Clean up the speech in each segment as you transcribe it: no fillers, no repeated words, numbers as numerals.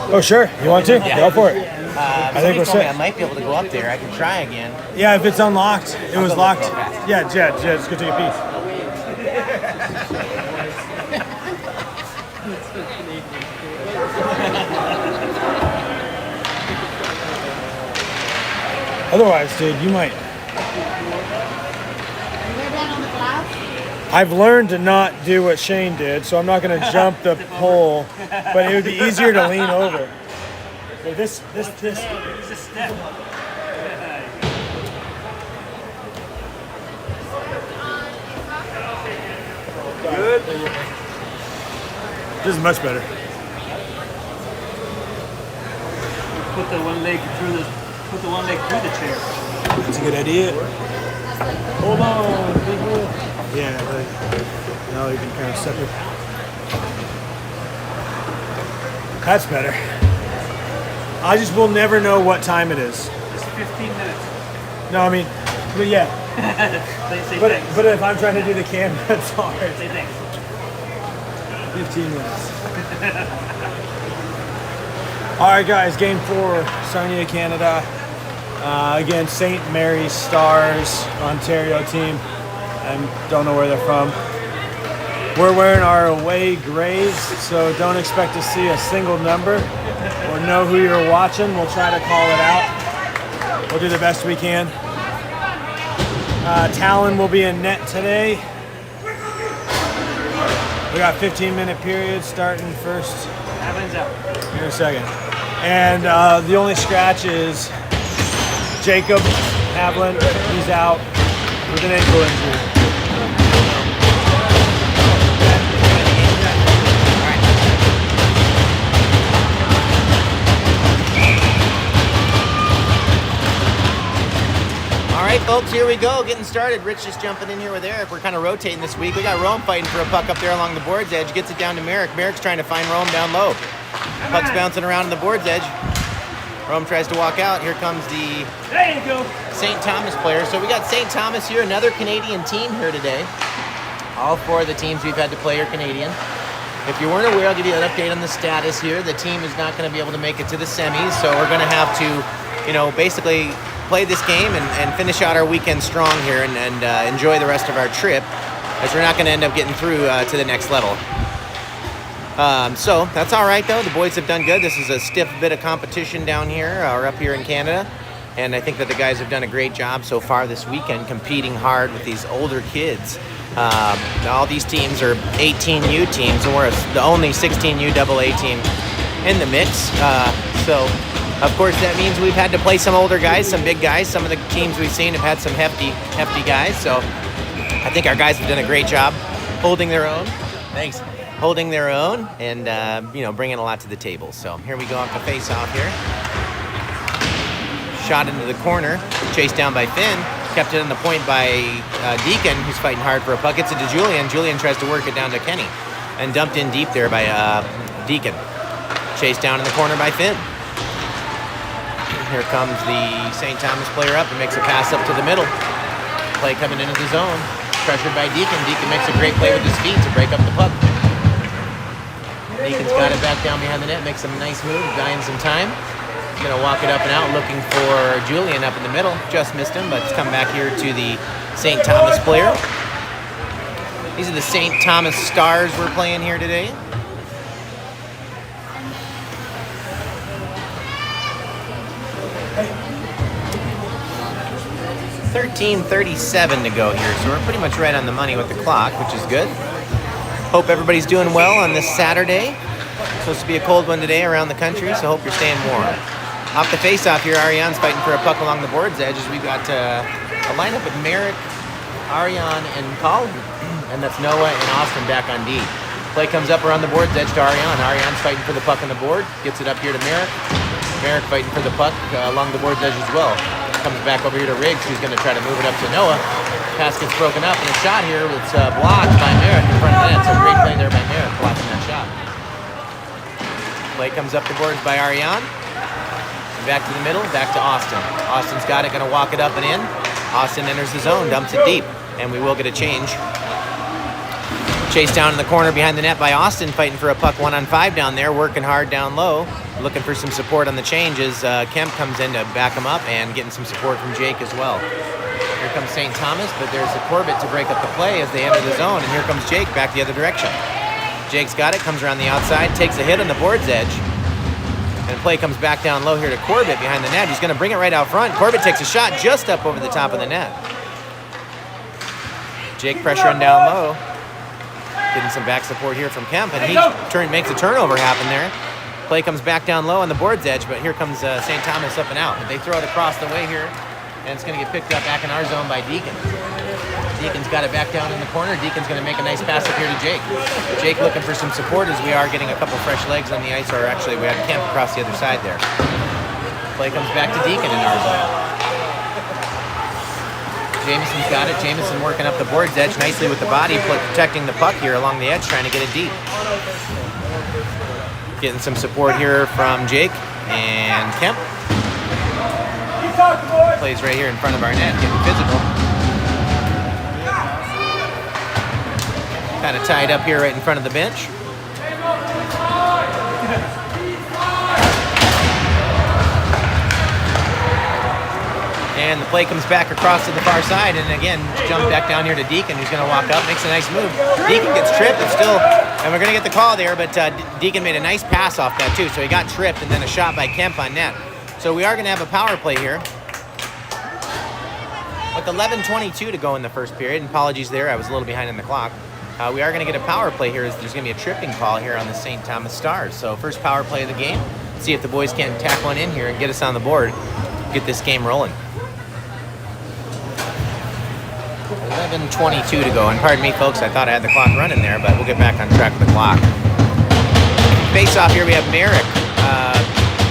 Oh, sure. You want to? Go for it. I think we're set. I might be able to go up there. I can try again. Yeah, if it's unlocked. It was locked. Yeah, just go take a peek. Otherwise, dude, you might. I've learned to not do what Shane did, so I'm not going to jump the pole, but it would be easier to lean over. So this. It's a step. Good. This is much better. Put the one leg through the chair. That's a good idea. Hold on, people. Yeah, now you can kind of separate. That's better. I just will never know what time it is. It's 15 minutes. No, I mean, but yeah. Say But thanks. if I'm trying to do the camera, it's hard. Say thanks. 15 minutes. All right, guys. Game 4, Sarnia, Canada. Against St. Mary's Stars, Ontario team. I don't know where they're from. We're wearing our away grays, so don't expect to see a single number or know who you're watching. We'll try to call it out. We'll do the best we can. Talon will be in net today. We got 15-minute periods starting first. Haven's out. Here in a second. And the only scratch is Jacob Havlin. He's out with an ankle injury. All right, folks, here we go. Getting started. Rich just jumping in here with Eric. We're kind of rotating this week. We got Rome fighting for a puck up there along the board's edge. Gets it down to Merrick. Merrick's trying to find Rome down low. Puck's bouncing around on the board's edge. Rome tries to walk out. Here comes the There you go. St. Thomas player. So we got St. Thomas here, another Canadian team here today. All 4 of the teams we've had to play are Canadian. If you weren't aware, I'll give you an update on the status here. The team is not going to be able to make it to the semis, so we're going to have to, basically play this game and finish out our weekend strong here and enjoy the rest of our trip, as we're not going to end up getting through to the next level. So that's all right, though. The boys have done good. This is a stiff bit of competition down here or up here in Canada, and I think that the guys have done a great job so far this weekend competing hard with these older kids. All these teams are 18U teams, and we're the only 16U AA team in the mix. So, of course, that means we've had to play some older guys, some big guys. Some of the teams we've seen have had some hefty guys. So I think our guys have done a great job holding their own. Thanks. Holding their own and, bringing a lot to the table. So here we go off the face-off here. Shot into the corner, chased down by Finn. Kept it on the point by Deacon, who's fighting hard for a puck. Gets it to Julian. Julian tries to work it down to Kenny. And dumped in deep there by Deacon. Chased down in the corner by Finn. Here comes the St. Thomas player up and makes a pass up to the middle. Play coming into the zone. Pressured by Deacon. Deacon makes a great play with his feet to break up the puck. Deacon's got it back down behind the net. Makes a nice move, buying some time. He's going to walk it up and out, looking for Julian up in the middle. Just missed him, but it's come back here to the St. Thomas player. These are the St. Thomas Stars we're playing here today. .13:37 to go here, so we're pretty much right on the money with the clock, which is good. Hope everybody's doing well on this Saturday. Supposed to be a cold one today around the country, so hope you're staying warm. Off the face-off here, Ariane's fighting for a puck along the board's edge as we've got a lineup with Merrick, Ariane, and Colin. And that's Noah and Austin back on D. Play comes up around the board's edge to Ariane. Ariane's fighting for the puck on the board. Gets it up here to Merrick. Merrick fighting for the puck along the board's edge as well. Comes back over here to Riggs, who's going to try to move it up to Noah. Pass gets broken up, and a shot here that's blocked by Merrick in front of the net. So great play there by Merrick, blocking that shot. Play comes up the boards by Ariane. Back to the middle, back to Austin. Austin's got it, going to walk it up and in. Austin enters the zone, dumps it deep, and we will get a change. Chased down in the corner behind the net by Austin, fighting for a puck 1-on-5 down there, working hard down low, looking for some support on the change as Kemp comes in to back him up and getting some support from Jake as well. Here comes St. Thomas, but there's a Corbett to break up the play as they enter the zone, and here comes Jake back the other direction. Jake's got it, comes around the outside, takes a hit on the board's edge, and play comes back down low here to Corbett behind the net. He's going to bring it right out front. Corbett takes a shot just up over the top of the net. Jake pressuring down low. Getting some back support here from Kemp, and he makes a turnover happen there. Play comes back down low on the board's edge, but here comes St. Thomas up and out. But they throw it across the way here, and it's going to get picked up back in our zone by Deacon. Deacon's got it back down in the corner. Deacon's going to make a nice pass up here to Jake. Jake looking for some support as we are getting a couple fresh legs on the ice, or actually we have Kemp across the other side there. Play comes back to Deacon in our zone. Jameson's got it. Jameson working up the board's edge nicely with the body, protecting the puck here along the edge, trying to get it deep. Getting some support here from Jake and Kemp. Plays right here in front of our net, getting physical. Kind of tied up here right in front of the bench. And the play comes back across to the far side, and again, jump back down here to Deacon, who's going to walk up, makes a nice move. Deacon gets tripped, and we're going to get the call there, but Deacon made a nice pass off that too, so he got tripped, and then a shot by Kemp on net. So we are going to have a power play here. With 11:22 to go in the first period, and apologies there, I was a little behind in the clock. We are going to get a power play here, as there's going to be a tripping call here on the St. Thomas Stars. So first power play of the game. See if the boys can't tack one in here and get us on the board, get this game rolling. 11:22 to go, and pardon me folks, I thought I had the clock running there, but we'll get back on track with the clock. Face off here, we have Merrick.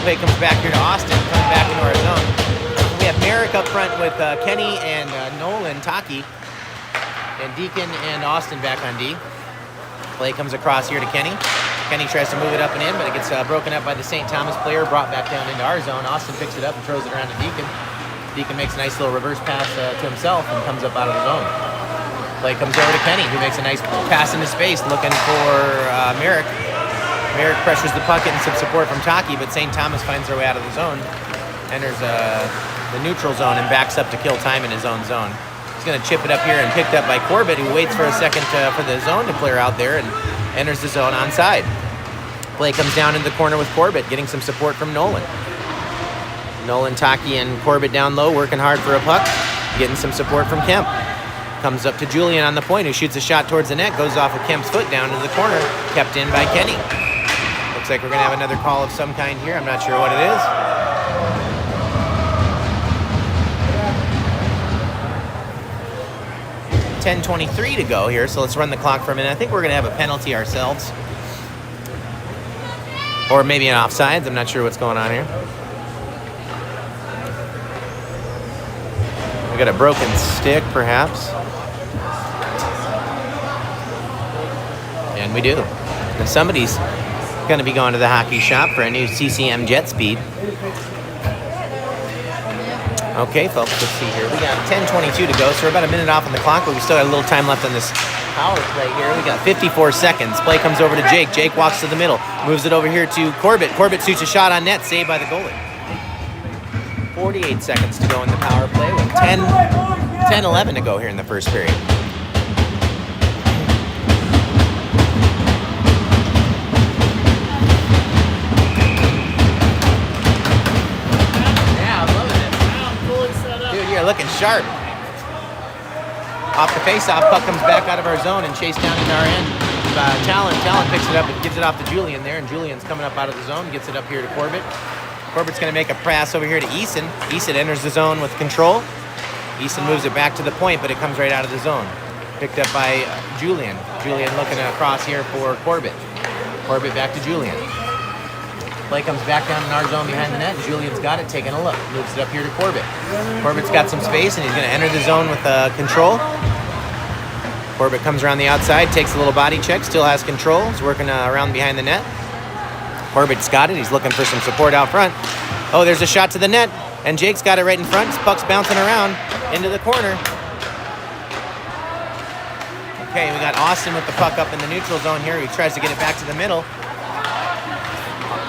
Play comes back here to Austin, coming back into our zone. We have Merrick up front with Kenny and Nolan Taki, and Deacon and Austin back on D. Play comes across here to Kenny. Kenny tries to move it up and in, but it gets broken up by the St. Thomas player, brought back down into our zone. Austin picks it up and throws it around to Deacon. Deacon makes a nice little reverse pass to himself and comes up out of the zone. Play comes over to Kenny, who makes a nice pass into space, looking for Merrick. Merrick pressures the puck, getting some support from Taki, but St. Thomas finds their way out of the zone, enters the neutral zone, and backs up to kill time in his own zone. He's going to chip it up here and picked up by Corbett, who waits for a second for the zone to clear out there and enters the zone onside. Play comes down in the corner with Corbett, getting some support from Nolan. Nolan, Taki, and Corbett down low, working hard for a puck, getting some support from Kemp. Comes up to Julian on the point, who shoots a shot towards the net, goes off of Kemp's foot down into the corner, kept in by Kenny. Looks like we're going to have another call of some kind here. I'm not sure what it is. .10:23 to go here, so let's run the clock for a minute. I think we're going to have a penalty ourselves. Or maybe an offsides. I'm not sure what's going on here. We got a broken stick, perhaps. And we do. And somebody's going to be going to the hockey shop for a new CCM Jet Speed. Okay, folks, let's see here. We got 10:22 to go, so we're about a minute off on the clock, but we still got a little time left on this power play here. We got 54 seconds. Play comes over to Jake. Jake walks to the middle, moves it over here to Corbett. Corbett shoots a shot on net, saved by the goalie. 48 seconds to go in the power play with 10-11 to go here in the first period. Looking sharp. Off the face-off, puck comes back out of our zone and chased down into our end. Talon picks it up and gives it off to Julian there, and Julian's coming up out of the zone, gets it up here to Corbett. Corbett's going to make a pass over here to Eason. Eason enters the zone with control. Eason moves it back to the point, but it comes right out of the zone. Picked up by Julian. Julian looking across here for Corbett. Corbett back to Julian. Play comes back down in our zone behind the net, and Julian's got it, taking a look. Moves it up here to Corbett. Corbett's got some space, and he's going to enter the zone with control. Corbett comes around the outside, takes a little body check, still has control. He's working around behind the net. Corbett's got it. He's looking for some support out front. Oh, there's a shot to the net, and Jake's got it right in front. His puck's bouncing around into the corner. Okay, we got Austin with the puck up in the neutral zone here. He tries to get it back to the middle.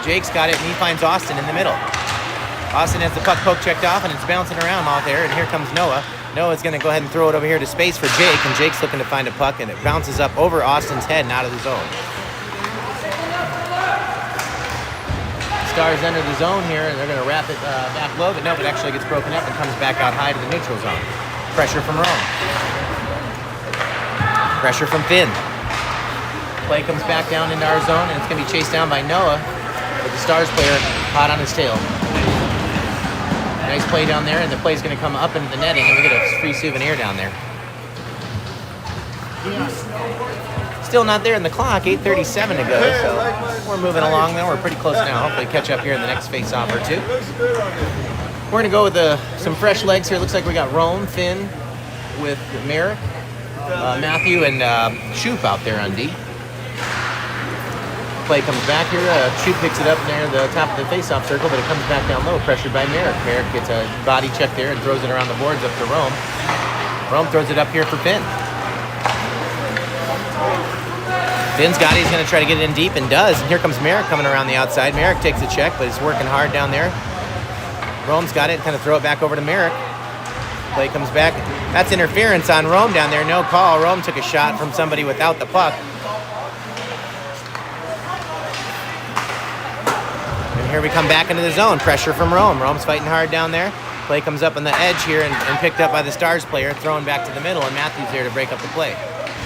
Jake's got it, and he finds Austin in the middle. Austin has the puck poke checked off, and it's bouncing around out there, and here comes Noah. Noah's going to go ahead and throw it over here to space for Jake, and Jake's looking to find a puck, and it bounces up over Austin's head and out of the zone. Stars enter the zone here, and they're going to wrap it back low, but no, it actually gets broken up and comes back out high to the neutral zone. Pressure from Rome. Pressure from Finn. Play comes back down into our zone, and it's going to be chased down by Noah, with the Stars player hot on his tail. Nice play down there, and the play's going to come up into the netting, and we get a free souvenir down there. Still not there in the clock, 8:37 to go, so we're moving along now. We're pretty close now. Hopefully catch up here in the next face-off or two. We're going to go with some fresh legs here. Looks like we got Rome, Finn with Merrick, Matthew, and Shoop out there on D. Play comes back here. Shoop picks it up near the top of the face-off circle, but it comes back down low, pressured by Merrick. Merrick gets a body check there and throws it around the boards up to Rome. Rome throws it up here for Finn. Finn's got it. He's going to try to get it in deep, and does. And here comes Merrick coming around the outside. Merrick takes a check, but he's working hard down there. Rome's got it. Kind of throw it back over to Merrick. Play comes back. That's interference on Rome down there. No call. Rome took a shot from somebody without the puck. And here we come back into the zone. Pressure from Rome. Rome's fighting hard down there. Play comes up on the edge here and picked up by the Stars player, thrown back to the middle, and Matthew's there to break up the play.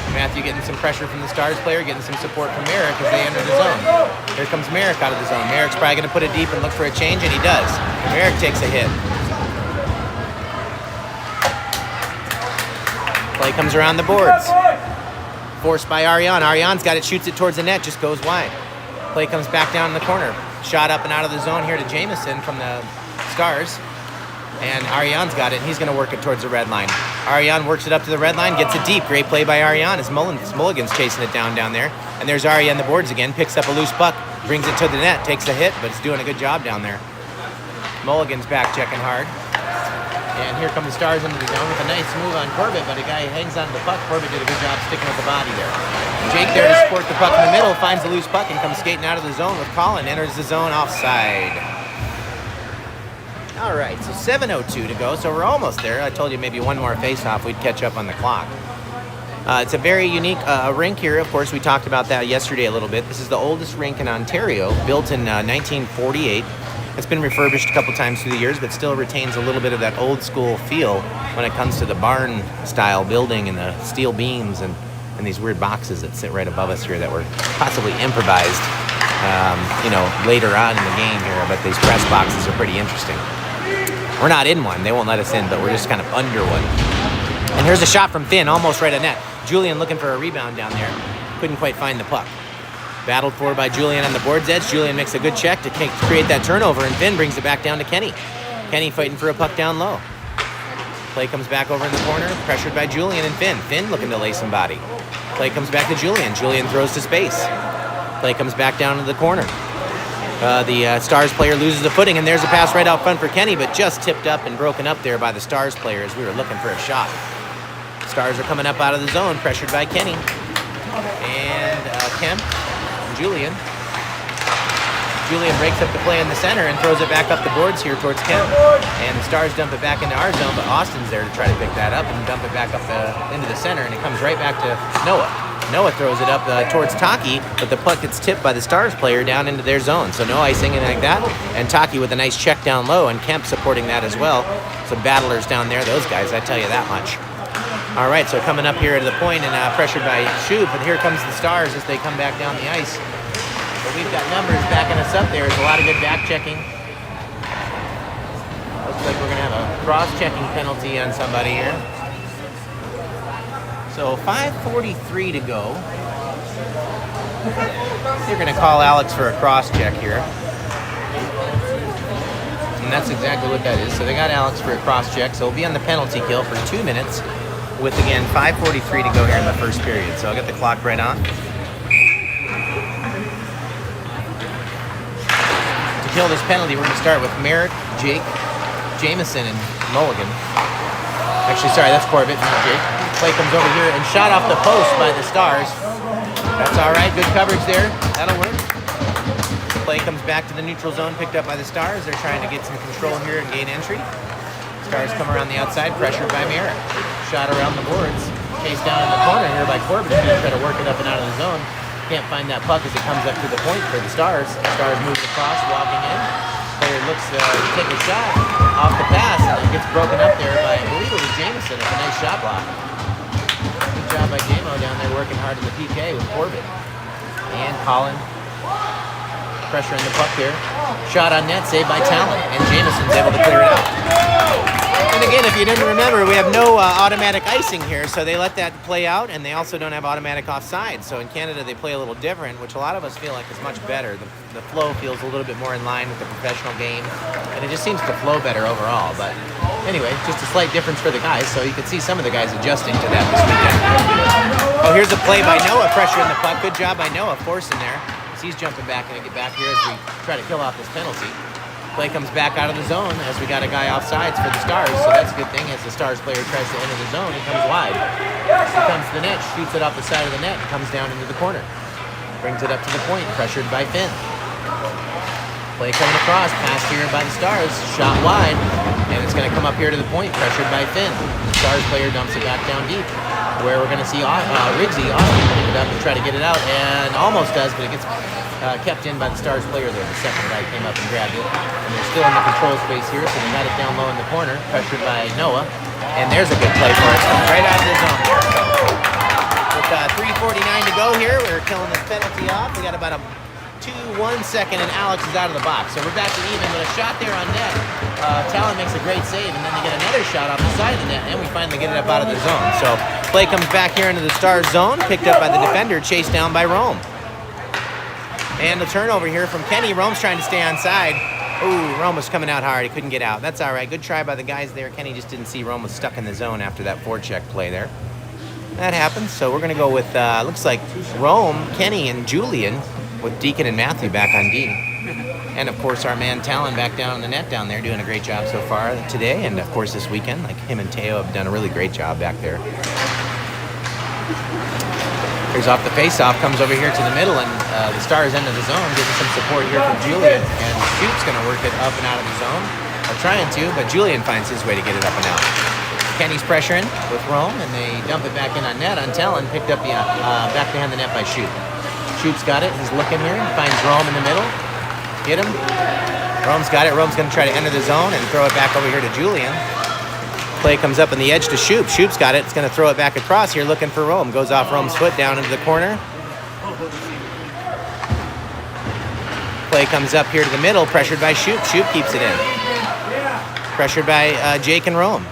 Matthew getting some pressure from the Stars player, getting some support from Merrick as they enter the zone. Here comes Merrick out of the zone. Merrick's probably going to put it deep and look for a change, and he does. Merrick takes a hit. Play comes around the boards. Forced by Ariane. Ariane's got it, shoots it towards the net, just goes wide. Play comes back down in the corner. Shot up and out of the zone here to Jameson from the Stars. And Ariane's got it, and he's going to work it towards the red line. Ariane works it up to the red line, gets it deep. Great play by Ariane as Mulligan's chasing it down there. And there's Ariane on the boards again, picks up a loose puck, brings it to the net, takes a hit, but it's doing a good job down there. Mulligan's back checking hard. And here come the Stars into the zone with a nice move on Corbett, but a guy hangs onto the puck. Corbett did a good job sticking with the body there. Jake there to support the puck in the middle, finds the loose puck and comes skating out of the zone with Colin, enters the zone offside. All right, so 7:02 to go, so we're almost there. I told you maybe one more face-off, we'd catch up on the clock. It's a very unique rink here. Of course, we talked about that yesterday a little bit. This is the oldest rink in Ontario, built in 1948. It's been refurbished a couple times through the years, but still retains a little bit of that old school feel when it comes to the barn-style building and the steel beams and these weird boxes that sit right above us here that were possibly improvised, later on in the game here. But these press boxes are pretty interesting. We're not in one. They won't let us in, but we're just kind of under one. And here's a shot from Finn, almost right at net. Julian looking for a rebound down there. Couldn't quite find the puck. Battled for by Julian on the board's edge. Julian makes a good check to create that turnover, and Finn brings it back down to Kenny. Kenny fighting for a puck down low. Play comes back over in the corner, pressured by Julian and Finn. Finn looking to lay some body. Play comes back to Julian. Julian throws to space. Play comes back down to the corner. The Stars player loses the footing, and there's a pass right out front for Kenny, but just tipped up and broken up there by the Stars player as we were looking for a shot. Stars are coming up out of the zone, pressured by Kenny. And Kemp and Julian. Julian breaks up the play in the center and throws it back up the boards here towards Kemp. And the Stars dump it back into our zone, but Austin's there to try to pick that up and dump it back up into the center, and it comes right back to Noah. Noah throws it up towards Taki, but the puck gets tipped by the Stars player down into their zone. So no icing and like that. And Taki with a nice check down low, and Kemp supporting that as well. Some battlers down there, those guys, I tell you that much. All right, so coming up here to the point and pressured by Shoop, and here comes the Stars as they come back down the ice. But we've got numbers backing us up there. There's a lot of good back checking. Looks like we're going to have a cross-checking penalty on somebody here. So 5:43 to go. They're going to call Alex for a cross-check here. And that's exactly what that is. So they got Alex for a cross-check. So we'll be on the penalty kill for 2 minutes with, again, 5:43 to go here in the first period. So I'll get the clock right on. To kill this penalty, we're going to start with Merrick, Jake, Jameson, and Mulligan. Actually, sorry, that's Corbett, not Jake. Play comes over here and shot off the post by the Stars. That's all right. Good coverage there. That'll work. Play comes back to the neutral zone, picked up by the Stars. They're trying to get some control here and gain entry. Stars come around the outside, pressured by Merritt. Shot around the boards. Chased down in the corner here by Corbett. He's trying to work it up and out of the zone. Can't find that puck as it comes up to the point for the Stars. Stars moves across, walking in. Player looks to take a shot off the pass, and it gets broken up there by, I believe it was Jameson. It's a nice shot block. Good job by Jamo down there working hard in the PK with Corbett. And Colin pressuring the puck there. Shot on net, saved by Talon, and Jameson's able to clear it out. And again, if you didn't remember, we have no automatic icing here, so they let that play out, and they also don't have automatic offside. So in Canada, they play a little different, which a lot of us feel like is much better. The flow feels a little bit more in line with the professional game, and it just seems to flow better overall. But anyway, just a slight difference for the guys, so you can see some of the guys adjusting to that this weekend. Oh, here's a play by Noah, pressuring the puck. Good job by Noah, forcing there. He's jumping back and get back here as we try to kill off this penalty. Play comes back out of the zone as we got a guy offsides for the Stars, so that's a good thing. As the Stars player tries to enter the zone, he comes wide. He comes to the net, shoots it off the side of the net, and comes down into the corner. Brings it up to the point, pressured by Finn. Play coming across, pass here by the Stars, shot wide, and it's going to come up here to the point, pressured by Finn. The Stars player dumps it back down deep, where we're going to see Riggsy Austin pick it up and try to get it out, and almost does, but it gets kept in by the Stars player there. The second guy came up and grabbed it, and they're still in the control space here, so they got it down low in the corner, pressured by Noah, and there's a good play for it, right out of the zone here. With 3:49 to go here, we're killing this penalty off. We got about a 2-1 second, and Alex is out of the box, so we're back to even, but a shot there on net. Talon makes a great save, and then they get another shot off the side of the net, and we finally get it up out of the zone. So play comes back here into the Stars zone, picked up by the defender, chased down by Rome. And a turnover here from Kenny. Rome's trying to stay on side. Ooh, Rome was coming out hard. He couldn't get out. That's all right. Good try by the guys there. Kenny just didn't see Rome was stuck in the zone after that forecheck play there. That happens. So we're going to go with, looks like Rome, Kenny, and Julian, with Deacon and Matthew back on D. And, of course, our man Talon back down in the net down there, doing a great job so far today. And, of course, this weekend. Like, him and Teo have done a really great job back there. Here's off the face-off, comes over here to the middle, and the Stars into the zone, getting some support here from Julian. And Shoot's going to work it up and out of the zone, or trying to, but Julian finds his way to get it up and out. Kenny's pressuring with Rome, and they dump it back in on net on Talon, picked up the back behind the net by Shoot. Shoot's got it, he's looking here, finds Rome in the middle, hit him. Rome's got it, Rome's going to try to enter the zone and throw it back over here to Julian. Play comes up on the edge to Shoop. Shoop's got it. It's going to throw it back across here looking for Rome. Goes off Rome's foot down into the corner. Play comes up here to the middle, pressured by Shoop. Shoop keeps it in. Pressured by Jake and Rome.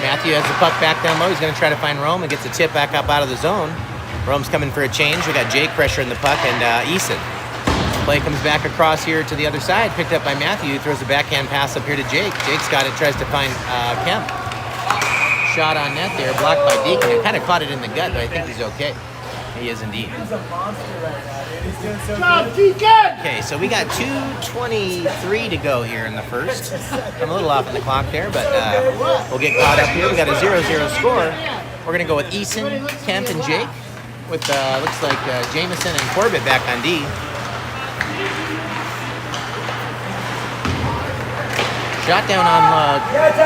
Matthew has the puck back down low. He's going to try to find Rome and gets a tip back up out of the zone. Rome's coming for a change. We got Jake pressuring the puck and Eason. Play comes back across here to the other side, picked up by Matthew, who throws a backhand pass up here to Jake. Jake's got it, tries to find Kemp. Shot on net there, blocked by Deacon. It kind of caught it in the gut, but I think he's okay. He is indeed. He's a monster right now, dude. He's doing so good. Okay, so we got 2:23 to go here in the first. I'm a little off in the clock there, but we'll get caught up here. We got a 0-0 score. We're going to go with Eason, Kemp, and Jake, with looks like Jameson and Corbett back on D. Shot down on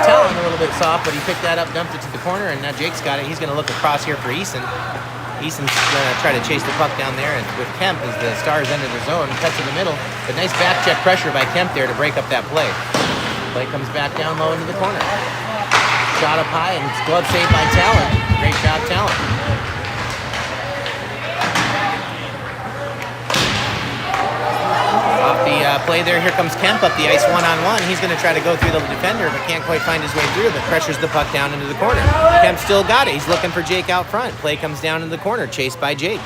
Talon a little bit soft, but he picked that up, dumped it to the corner, and now Jake's got it. He's going to look across here for Eason. Eason's going to try to chase the puck down there, and with Kemp as the Stars enter the zone, cuts in the middle. But nice back check pressure by Kemp there to break up that play. Play comes back down low into the corner. Shot up high, and it's glove saved by Talon. Great job, Talon. Off the play there, here comes Kemp up the ice one-on-one. He's going to try to go through the defender, but can't quite find his way through, but pressures the puck down into the corner. Kemp still got it. He's looking for Jake out front. Play comes down into the corner, chased by Jake.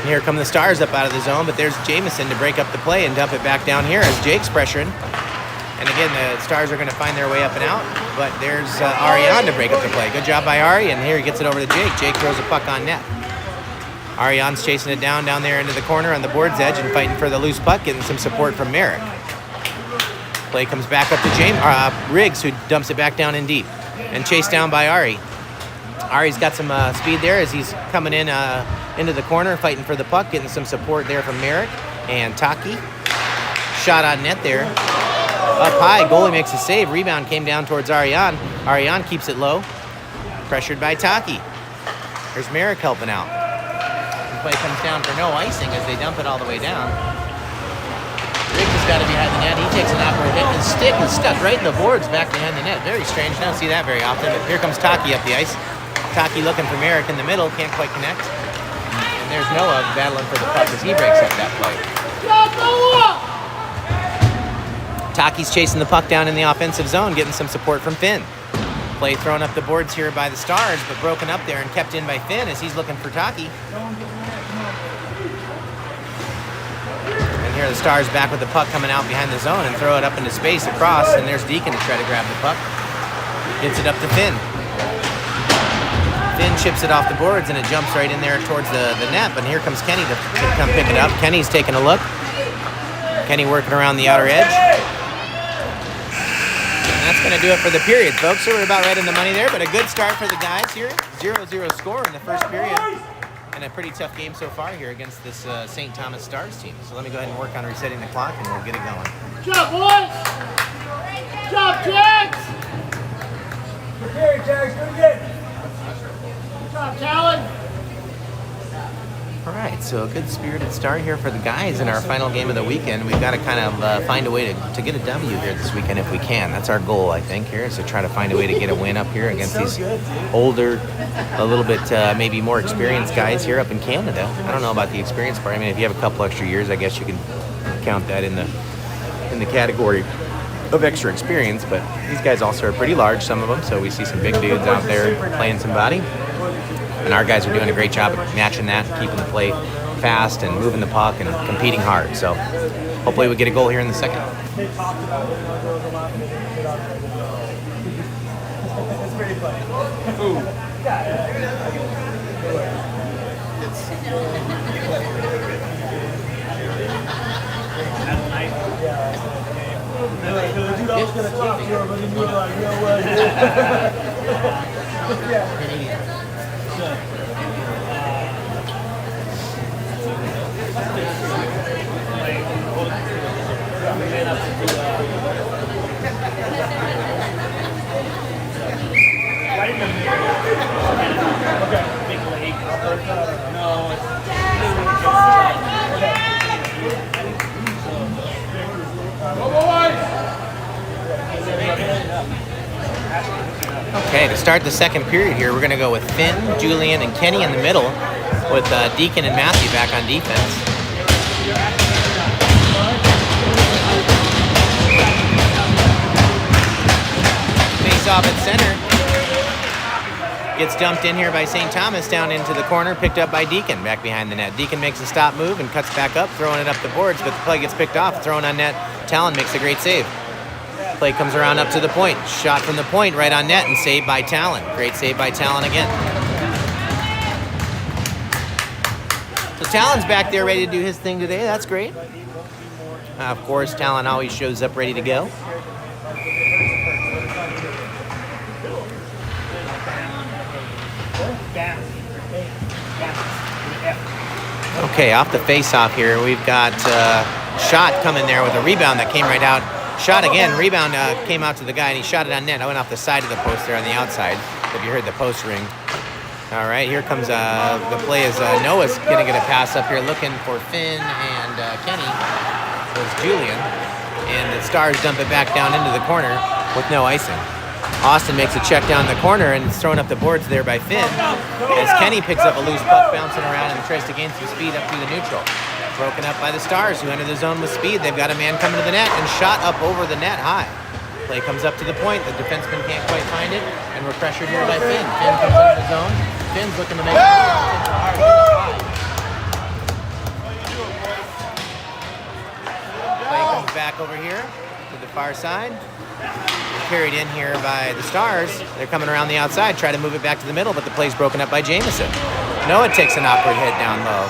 Here come the Stars up out of the zone, but there's Jameson to break up the play and dump it back down here as Jake's pressuring. And again, the Stars are going to find their way up and out, but there's Ari on to break up the play. Good job by Ari, and here he gets it over to Jake. Jake throws a puck on net. Ariane's chasing it down there into the corner on the board's edge and fighting for the loose puck, getting some support from Merrick. Play comes back up to Riggs, who dumps it back down in deep. And chased down by Ari. Ari's got some speed there as he's coming in into the corner, fighting for the puck, getting some support there from Merrick. And Taki. Shot on net there. Up high, goalie makes a save. Rebound came down towards Ariane. Ariane keeps it low. Pressured by Taki. There's Merrick helping out. The play comes down for no icing as they dump it all the way down. Riggs has got it behind the net. He takes an awkward hit. His stick is stuck right in the boards back behind the net. Very strange. I don't see that very often. But here comes Taki up the ice. Taki looking for Merrick in the middle. Can't quite connect. And there's Noah battling for the puck as he breaks up that play. Taki's chasing the puck down in the offensive zone, getting some support from Finn. Play thrown up the boards here by the Stars, but broken up there and kept in by Finn as he's looking for Taki. And here the Stars back with the puck coming out behind the zone and throw it up into space across, and there's Deacon to try to grab the puck. Gets it up to Finn. Finn chips it off the boards and it jumps right in there towards the net, but here comes Kenny to come pick it up. Kenny's taking a look. Kenny working around the outer edge. That's going to do it for the period, folks. So we're about right in the money there, but a good start for the guys here. 0-0 score in the first period. And a pretty tough game so far here against this St. Thomas Stars team. So let me go ahead and work on resetting the clock and we'll get it going. Good job, boys! Good job, Jax! Good period, Jax. Good again. Good job, Talon! All right, so a good spirited start here for the guys in our final game of the weekend. We've got to kind of find a way to get a W here this weekend if we can. That's our goal, I think, here, is to try to find a way to get a win up here against these older, a little bit maybe more experienced guys here up in Canada. I don't know about the experience part. I mean, if you have a couple extra years, I guess you can count that in the category of extra experience. But these guys also are pretty large, some of them, so we see some big dudes out there playing some body. And our guys are doing a great job of matching that, keeping the play fast and moving the puck and competing hard. So hopefully we get a goal here in the second. It's pretty funny. Dude, I was going to talk to you, but then you were like, no way. Okay, to start the second period here, we're going to go with Finn, Julian, and Kenny in the middle, with Deacon and Matthew back on defense. Face off at center. Gets dumped in here by St. Thomas down into the corner, picked up by Deacon back behind the net. Deacon makes a stop move and cuts back up, throwing it up the boards, but the play gets picked off, thrown on net. Talon makes a great save. Play comes around up to the point. Shot from the point right on net and saved by Talon. Great save by Talon again. So Talon's back there ready to do his thing today. That's great. Of course, Talon always shows up ready to go. Okay, off the face-off here, we've got Shot coming there with a rebound that came right out. Shot again, rebound came out to the guy and he shot it on net. I went off the side of the post there on the outside, if you heard the post ring. All right, here comes the play as Noah's gonna get a pass up here looking for Finn and Kenny. So it's Julian. And the Stars dump it back down into the corner with no icing. Austin makes a check down the corner and it's thrown up the boards there by Finn as Kenny picks up a loose puck bouncing around and tries to gain some speed up through the neutral. Broken up by the Stars, who enter the zone with speed. They've got a man coming to the net and shot up over the net high. Play comes up to the point. The defenseman can't quite find it, and we're pressured here by Finn. Finn comes into the zone. Finn's looking to make it hard. Play comes back over here to the far side. Carried in here by the Stars. They're coming around the outside, try to move it back to the middle, but the play's broken up by Jameson. Noah takes an awkward hit down low.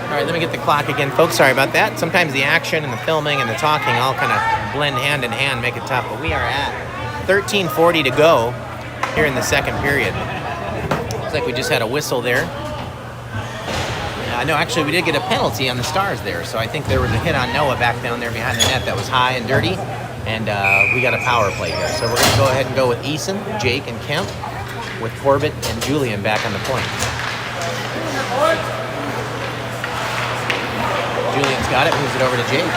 All right, let me get the clock again, folks. Sorry about that. Sometimes the action and the filming and the talking all kind of blend hand in hand, make it tough. But we are at 13:40 to go here in the second period. Looks like we just had a whistle there. No, actually, we did get a penalty on the Stars there. So I think there was a hit on Noah back down there behind the net that was high and dirty. And we got a power play here. So we're going to go ahead and go with Eason, Jake, and Kemp, with Corbett and Julian back on the point. Julian's got it, moves it over to Jake.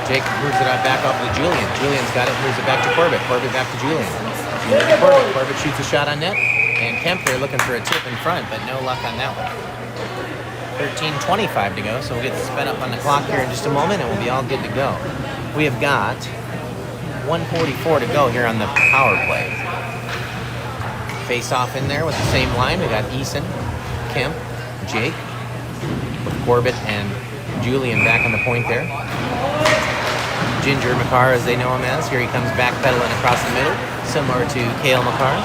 Jake moves it back off to Julian. Julian's got it, moves it back to Corbett. Corbett back to Julian. Julian to Corbett. Corbett shoots a shot on net. And Kemp there looking for a tip in front, but no luck on that one. 13:25 to go, so we'll get sped up on the clock here in just a moment, and we'll be all good to go. We have got 1:44 to go here on the power play. Face off in there with the same line. We got Eason, Kemp, Jake, with Corbett and Julian back on the point there. Ginger McCarr, as they know him as. Here he comes backpedaling across the middle, similar to Cale McCarr.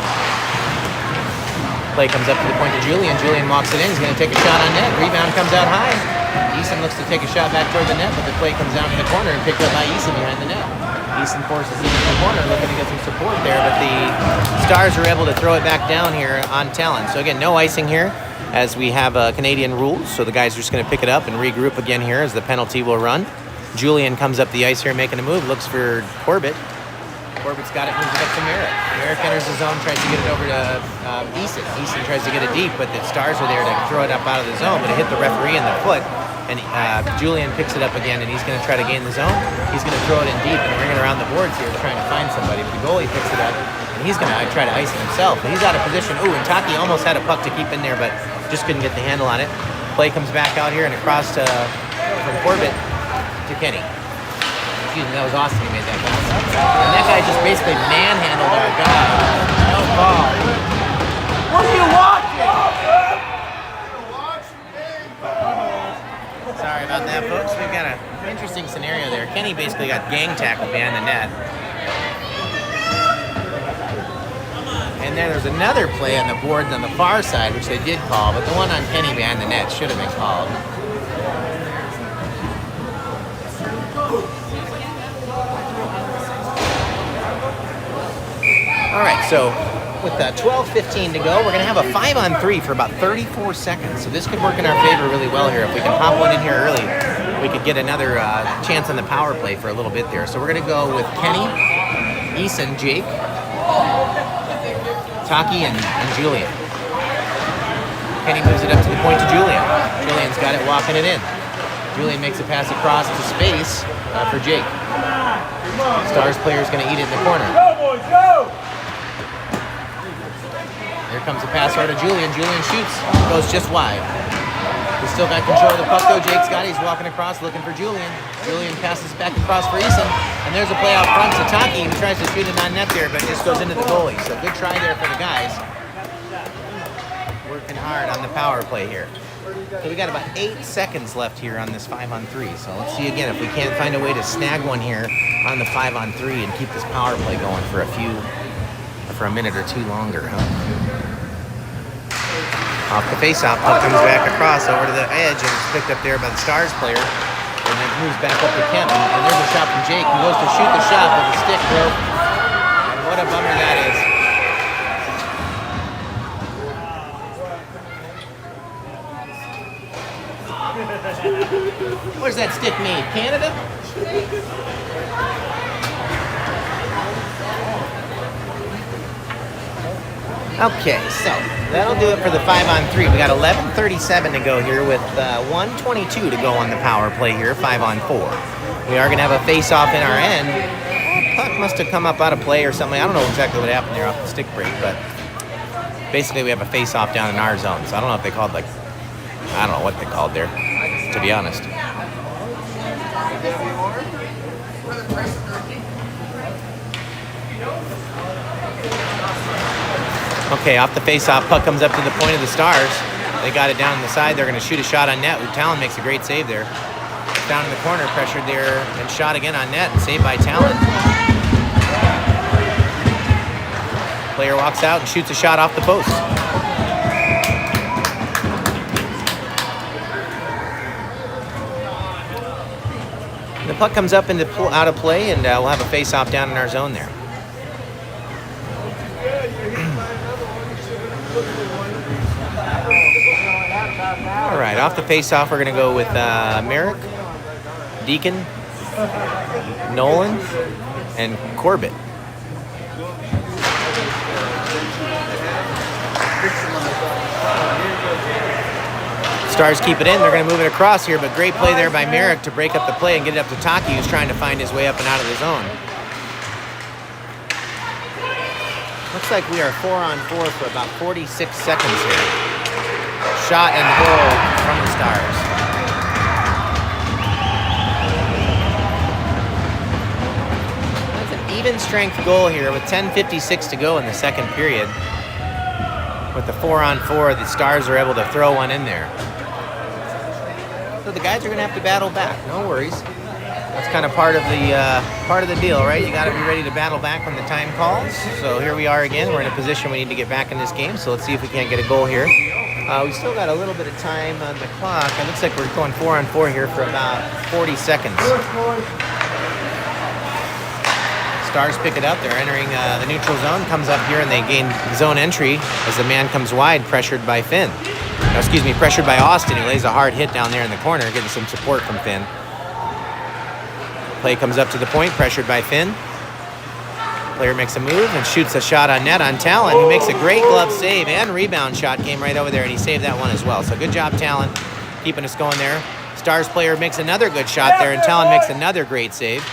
Play comes up to the point to Julian. Julian walks it in. He's going to take a shot on net. Rebound comes out high. Eason looks to take a shot back toward the net, but the play comes down to the corner and picked up by Eason behind the net. Eason forces it in the corner, looking to get some support there, but the Stars are able to throw it back down here on Talon. So again, no icing here, as we have Canadian rules. So the guys are just going to pick it up and regroup again here as the penalty will run. Julian comes up the ice here making a move, looks for Corbett. Corbett's got it, moves it up to Merrick. Merrick enters the zone, tries to get it over to Eason. Eason tries to get it deep, but the Stars are there to throw it up out of the zone, but it hit the referee in the foot. And Julian picks it up again, and he's going to try to gain the zone. He's going to throw it in deep and ring it around the boards here, trying to find somebody. But the goalie picks it up, and he's going to try to ice it himself. But he's out of position. Ooh, and Taki almost had a puck to keep in there, but just couldn't get the handle on it. Play comes back out here and across from Corbett to Kenny. Excuse me, that was Austin who made that pass. And that guy just basically manhandled our guy. No ball. What are you watching? Sorry about that, folks. We've got an interesting scenario there. Kenny basically got gang tackled behind the net. And then there's another play on the boards on the far side, which they did call, but the one on Kenny behind the net should have been called. All right, so with 12:15 to go, we're going to have a 5-on-3 for about 34 seconds. So this could work in our favor really well here. If we can pop one in here early, we could get another chance on the power play for a little bit there. So we're going to go with Kenny, Eason, Jake, Taki, and Julian. Kenny moves it up to the point to Julian. Julian's got it, walking it in. Julian makes a pass across to space for Jake. Stars player's going to eat it in the corner. Go, boys, go! Here comes the pass over to Julian. Julian shoots, goes just wide. He's still got control of the puck though. Jake's got it. He's walking across looking for Julian. Julian passes back across for Eason. And there's a play out front to Taki. He tries to shoot it on net there, but just goes into the goalie. So good try there for the guys. Working hard on the power play here. So we got about 8 seconds left here on this 5-on-3. So let's see again if we can't find a way to snag one here on the 5-on-3 and keep this power play going for a minute or two longer, huh? Off the face-off, puck comes back across over to the edge and it's picked up there by the Stars player. And then moves back up to Kemp. And there's a shot from Jake who goes to shoot the shot, but the stick broke. And what a bummer that is. Where's that stick made? Canada? Okay, so that'll do it for the 5-on-3. We got 11:37 to go here with 1:22 to go on the power play here, 5-on-4. We are going to have a face-off in our end. Puck must have come up out of play or something. I don't know exactly what happened there off the stick break, but basically we have a face-off down in our zone. So I don't know if they called, I don't know what they called there, to be honest. Okay, off the face-off, puck comes up to the point of the Stars. They got it down on the side. They're going to shoot a shot on net. Talon makes a great save there. Down in the corner, pressured there, and shot again on net, and saved by Talon. Player walks out and shoots a shot off the post. The puck comes up into out of play, and we'll have a face-off down in our zone there. All right, off the face-off, we're going to go with Merrick, Deacon, Nolan, and Corbett. Stars keep it in. They're going to move it across here, but great play there by Merrick to break up the play and get it up to Taki, who's trying to find his way up and out of the zone. Looks like we are 4-on-4 for about 46 seconds here. Shot and goal from the Stars. That's an even strength goal here with 10:56 to go in the second period. With the 4-on-4, the Stars are able to throw one in there. So the guys are going to have to battle back. No worries. That's kind of part of the deal, right? You got to be ready to battle back when the time calls. So here we are again. We're in a position we need to get back in this game. So let's see if we can't get a goal here. We still got a little bit of time on the clock. It looks like we're going 4-on-4 here for about 40 seconds. Stars pick it up. They're entering the neutral zone. Comes up here and they gain zone entry as the man comes wide, pressured by Finn. No, excuse me, pressured by Austin. He lays a hard hit down there in the corner, getting some support from Finn. Play comes up to the point, pressured by Finn. Player makes a move and shoots a shot on net on Talon, who makes a great glove save and rebound shot. Came right over there, and he saved that one as well. So good job, Talon, keeping us going there. Stars player makes another good shot there, and Talon makes another great save.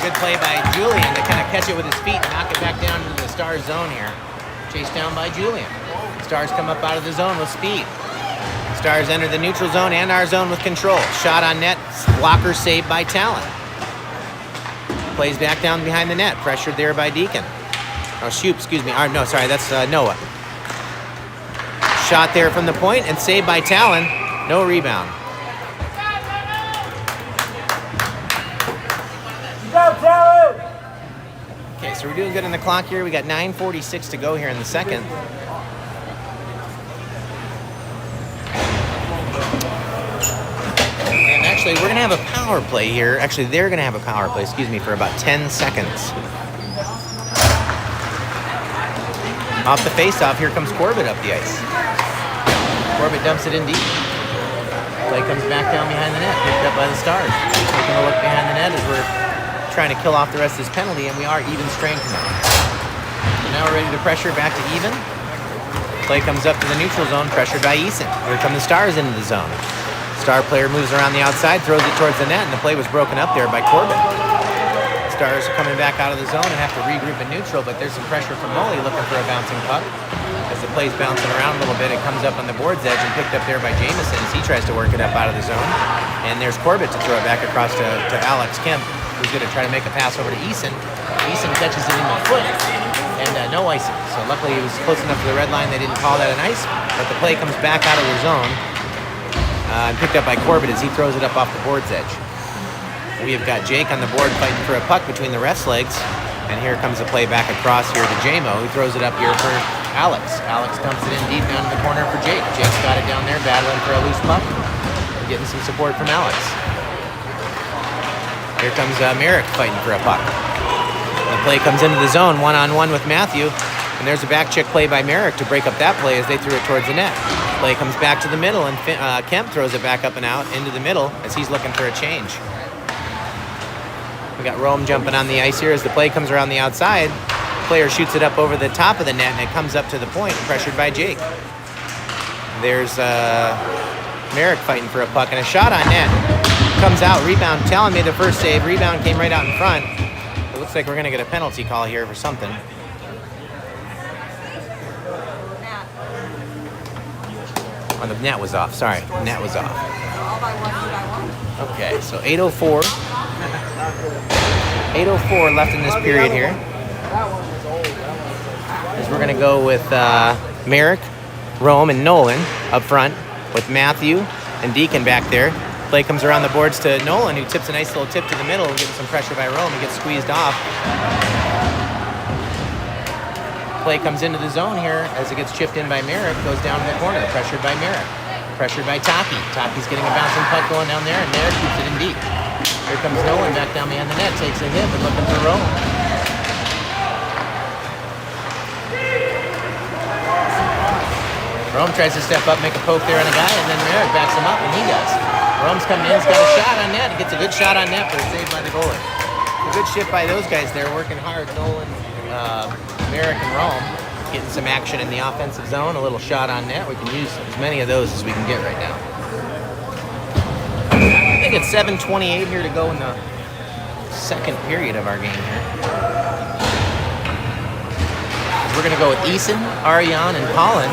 Good play by Julian to kind of catch it with his feet and knock it back down into the Stars zone here. Chased down by Julian. Stars come up out of the zone with speed. Stars enter the neutral zone and our zone with control. Shot on net, blocker saved by Talon. Plays back down behind the net, pressured there by Deacon. Oh, shoot, excuse me. No, sorry, that's Noah. Shot there from the point and saved by Talon. No rebound. Okay, so we're doing good on the clock here. We got 9:46 to go here in the second. And actually, we're going to have a power play here. Actually, they're going to have a power play, excuse me, for about 10 seconds. Off the face-off, here comes Corbett up the ice. Corbett dumps it in deep. Play comes back down behind the net, picked up by the Stars. Taking a look behind the net as we're trying to kill off the rest of this penalty, and we are even strength now. So now we're ready to pressure back to even. Play comes up to the neutral zone, pressured by Eason. Here come the Stars into the zone. Star player moves around the outside, throws it towards the net, and the play was broken up there by Corbett. Stars are coming back out of the zone and have to regroup in neutral, but there's some pressure from Molly looking for a bouncing puck. As the play's bouncing around a little bit, it comes up on the board's edge and picked up there by Jamison as he tries to work it up out of the zone. And there's Corbett to throw it back across to Alex Kemp, who's going to try to make a pass over to Eason. Eason catches it in the foot, and no icing. So luckily he was close enough to the red line, they didn't call that an ice, but the play comes back out of the zone and picked up by Corbett as he throws it up off the board's edge. We have got Jake on the board fighting for a puck between the ref's legs, and here comes the play back across here to J-Mo, who throws it up here for Alex. Alex dumps it in deep down in the corner for Jake. Jake's got it down there, battling for a loose puck, getting some support from Alex. Here comes Merrick fighting for a puck. The play comes into the zone, one-on-one with Matthew, and there's a back check play by Merrick to break up that play as they threw it towards the net. Play comes back to the middle, and Kemp throws it back up and out into the middle as he's looking for a change. We got Rome jumping on the ice here as the play comes around the outside. Player shoots it up over the top of the net, and it comes up to the point, pressured by Jake. There's Merrick fighting for a puck, and a shot on net. Comes out, rebound. Talon made the first save. Rebound came right out in front. It looks like we're going to get a penalty call here for something. Oh, the net was off. Sorry, net was off. Okay, so 8:04. 8:04 left in this period here. As we're going to go with Merrick, Rome, and Nolan up front. with Matthew and Deacon back there. Play comes around the boards to Nolan, who tips a nice little tip to the middle, getting some pressure by Rome. He gets squeezed off. Play comes into the zone here as it gets chipped in by Merrick, goes down in the corner, pressured by Merrick. Pressured by Taki. Taki's getting a bouncing puck going down there, and Merrick keeps it in deep. Here comes Nolan back down behind the net, takes a hit, but looking for Rome. Rome tries to step up, make a poke there on a guy, and then Merrick backs him up, and he does. Rome's coming in, he's got a shot on net. He gets a good shot on net, but it's saved by the goalie. A good shift by those guys there, working hard. Nolan, Merrick, and Rome getting some action in the offensive zone. A little shot on net. We can use as many of those as we can get right now. I think it's 7:28 here to go in the second period of our game here. We're going to go with Eason, Ariane, and Colin.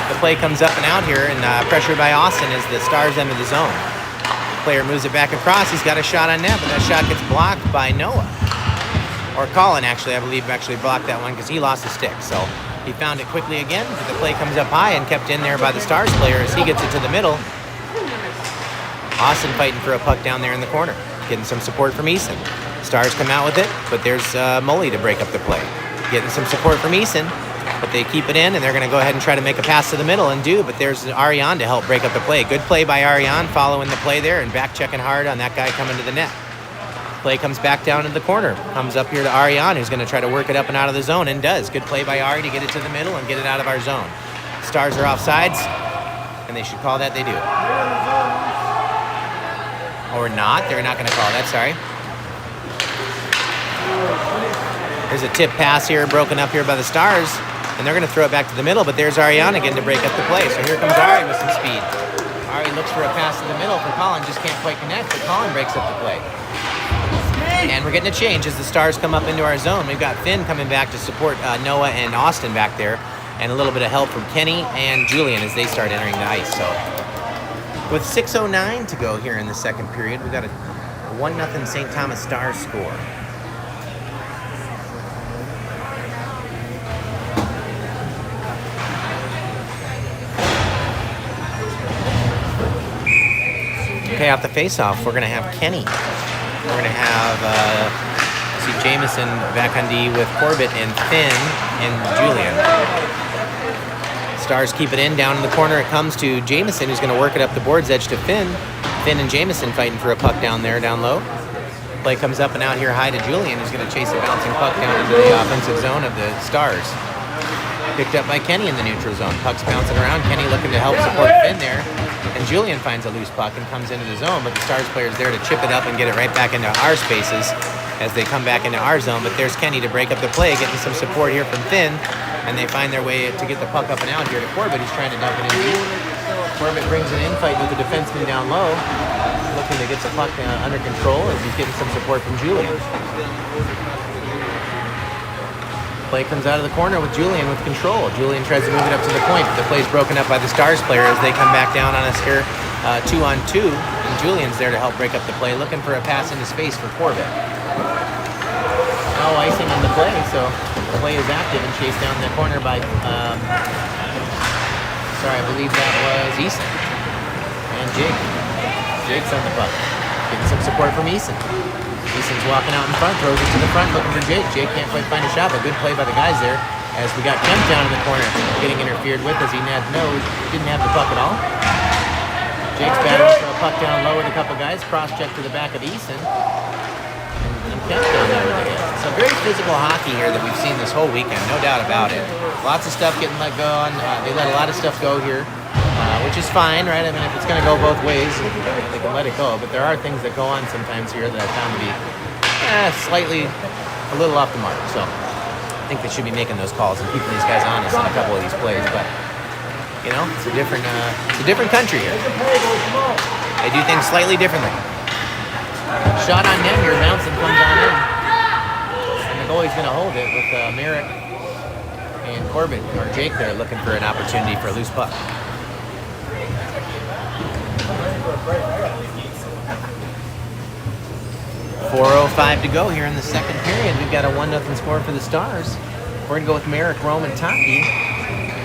The play comes up and out here, and pressured by Austin as the Stars enter the zone. The player moves it back across. He's got a shot on net, but that shot gets blocked by Noah. Or Colin, actually, I believe, actually blocked that one because he lost a stick. So he found it quickly again, but the play comes up high and kept in there by the Stars player as he gets it to the middle. Austin fighting for a puck down there in the corner, getting some support from Eason. Stars come out with it, but there's Mully to break up the play. Getting some support from Eason, but they keep it in, and they're going to go ahead and try to make a pass to the middle and do, but there's Ariane to help break up the play. Good play by Ariane, following the play there and back checking hard on that guy coming to the net. Play comes back down into the corner, comes up here to Ariane, who's going to try to work it up and out of the zone, and does. Good play by Ari to get it to the middle and get it out of our zone. Stars are off sides, and they should call that. They do. Or not. They're not going to call that, sorry. There's a tip pass here, broken up here by the Stars, and they're going to throw it back to the middle, but there's Ariane again to break up the play. So here comes Ari with some speed. Ari looks for a pass to the middle for Colin, just can't quite connect, but Colin breaks up the play. And we're getting a change as the Stars come up into our zone. We've got Finn coming back to support Noah and Austin back there, and a little bit of help from Kenny and Julian as they start entering the ice. So with 6:09 to go here in the second period, we've got a 1-0 St. Thomas Stars score. Okay, off the face-off, we're going to have Kenny. We're going to have, Jameson back on D with Corbett and Finn and Julian. Stars keep it in, down in the corner. It comes to Jameson, who's going to work it up the boards edge to Finn. Finn and Jameson fighting for a puck down there, down low. Play comes up and out here high to Julian, who's going to chase a bouncing puck down into the offensive zone of the Stars. Picked up by Kenny in the neutral zone. Puck's bouncing around. Kenny looking to help support Finn there. And Julian finds a loose puck and comes into the zone, but the Stars player's there to chip it up and get it right back into our spaces as they come back into our zone. But there's Kenny to break up the play, getting some support here from Finn, and they find their way to get the puck up and out here to Corbett, who's trying to dump it in deep. Corbett brings an infight with the defenseman down low, looking to get the puck under control as he's getting some support from Julian. Play comes out of the corner with Julian with control. Julian tries to move it up to the point, but the play's broken up by the Stars player as they come back down on us here 2-on-2, and Julian's there to help break up the play, looking for a pass into space for Corbett. No icing on the play, so the play is active and chased down the corner by, I believe that was Eason. And Jake. Jake's on the puck. Getting some support from Eason. Eason's walking out in front, throws it to the front, looking for Jake. Jake can't quite find a shot, but good play by the guys there as we got Kemp down in the corner, getting interfered with as he didn't have the puck at all. Jake's battling for a puck down low with a couple guys. Cross-check to the back of Eason. And Kemp down there with the hit. So very physical hockey here that we've seen this whole weekend, no doubt about it. Lots of stuff getting let go on. They let a lot of stuff go here. Which is fine, right? I mean, if it's going to go both ways, they can let it go. But there are things that go on sometimes here that I found to be slightly a little off the mark. So I think they should be making those calls and keeping these guys honest on a couple of these plays. But you know, it's a different country here. They do things slightly differently. Shot on net here, bouncing comes on in, and the goalie's going to hold it with Merrick and Corbett or Jake there looking for an opportunity for a loose puck. 4:05 to go here in the second period. We've got a 1-0 score for the Stars. We're going to go with Merrick, Rome, and Taki.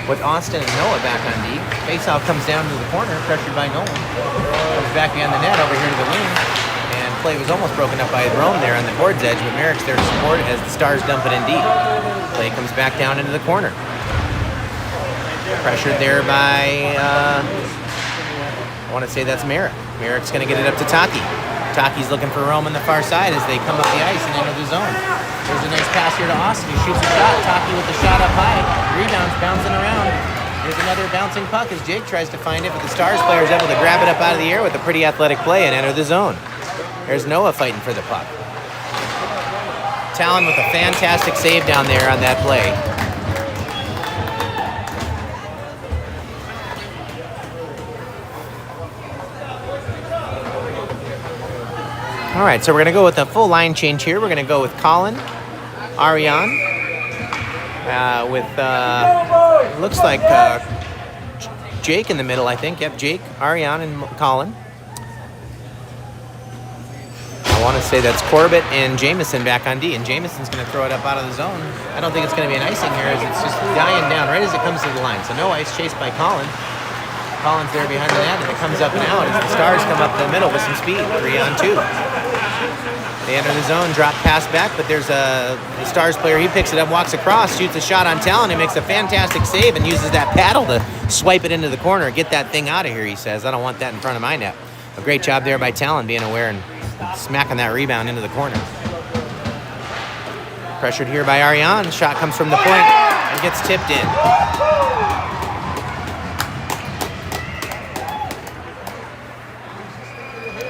with Austin and Noah back on D. Faceoff comes down to the corner, pressured by Nolan. Comes back behind the net over here to the wing. And play was almost broken up by Rome there on the board's edge, but Merrick's there to support as the Stars dump it in deep. Play comes back down into the corner. Pressured there by, I want to say that's Merrick. Merrick's going to get it up to Taki. Taki's looking for Rome on the far side as they come up the ice and enter the zone. There's a nice pass here to Austin, who shoots a shot. Taki with the shot up high. Rebounds, bouncing around. There's another bouncing puck as Jake tries to find it, but the Stars player is able to grab it up out of the air with a pretty athletic play and enter the zone. There's Noah fighting for the puck. Talon with a fantastic save down there on that play. All right, so we're going to go with a full line change here. We're going to go with Colin, Ariane, with, looks like Jake in the middle, I think. Yep, Jake, Ariane, and Colin. I want to say that's Corbett and Jameson back on D, and Jameson's going to throw it up out of the zone. I don't think it's going to be an icing here, as it's just dying down right as it comes to the line. So no ice, chased by Colin. Colin's there behind the net, and it comes up and out as the Stars come up the middle with some speed, 3-on-2. They enter the zone, drop pass back, but there's the Stars player. He picks it up, walks across, shoots a shot on Talon. He makes a fantastic save and uses that paddle to swipe it into the corner. Get that thing out of here, he says. I don't want that in front of my net. A great job there by Talon being aware and smacking that rebound into the corner. Pressured here by Ariane. Shot comes from the point and gets tipped in.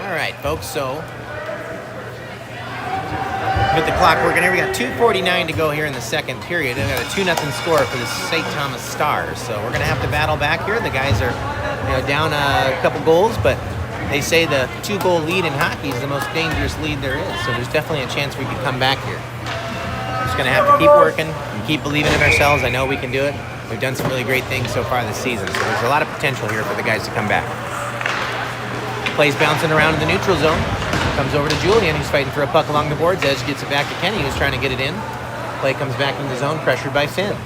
All right, folks, so with the clock working here, we got 2:49 to go here in the second period. We got a 2-0 score for the St. Thomas Stars. So we're going to have to battle back here. The guys are down a couple goals, but they say the 2-goal lead in hockey is the most dangerous lead there is. So there's definitely a chance we could come back here. We're just going to have to keep working and keep believing in ourselves. I know we can do it. We've done some really great things so far this season. So there's a lot of potential here for the guys to come back. Plays bouncing around in the neutral zone. Comes over to Julian, who's fighting for a puck along the board's edge. Gets it back to Kenny, who's trying to get it in. Play comes back into the zone, pressured by Finn.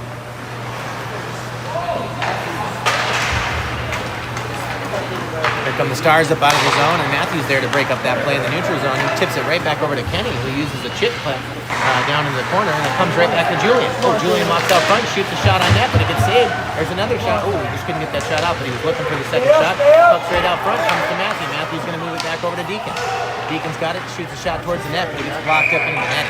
Here come the Stars up out of the zone, and Matthews there to break up that play in the neutral zone. He tips it right back over to Kenny, who uses a chip play down in the corner, and it comes right back to Julian. Oh, Julian walks out front, shoots a shot on net, but it gets saved. There's another shot. Oh, he just couldn't get that shot out, but he was looking for the second shot. Puck straight out front, comes to Matthew. Matthew's going to move it back over to Deacon. Deacon's got it, shoots a shot towards the net, but he gets blocked up into the net.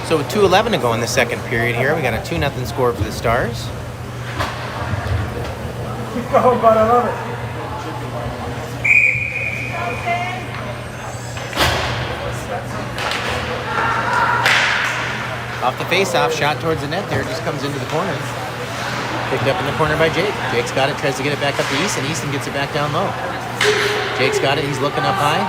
So with 2:11 to go in the second period here, we got a 2-0 score for the Stars. Keep going, bud. I love it. Off the face-off, shot towards the net there, just comes into the corner. Picked up in the corner by Jake. Jake's got it, tries to get it back up to Easton. Easton gets it back down low. Jake's got it, he's looking up high.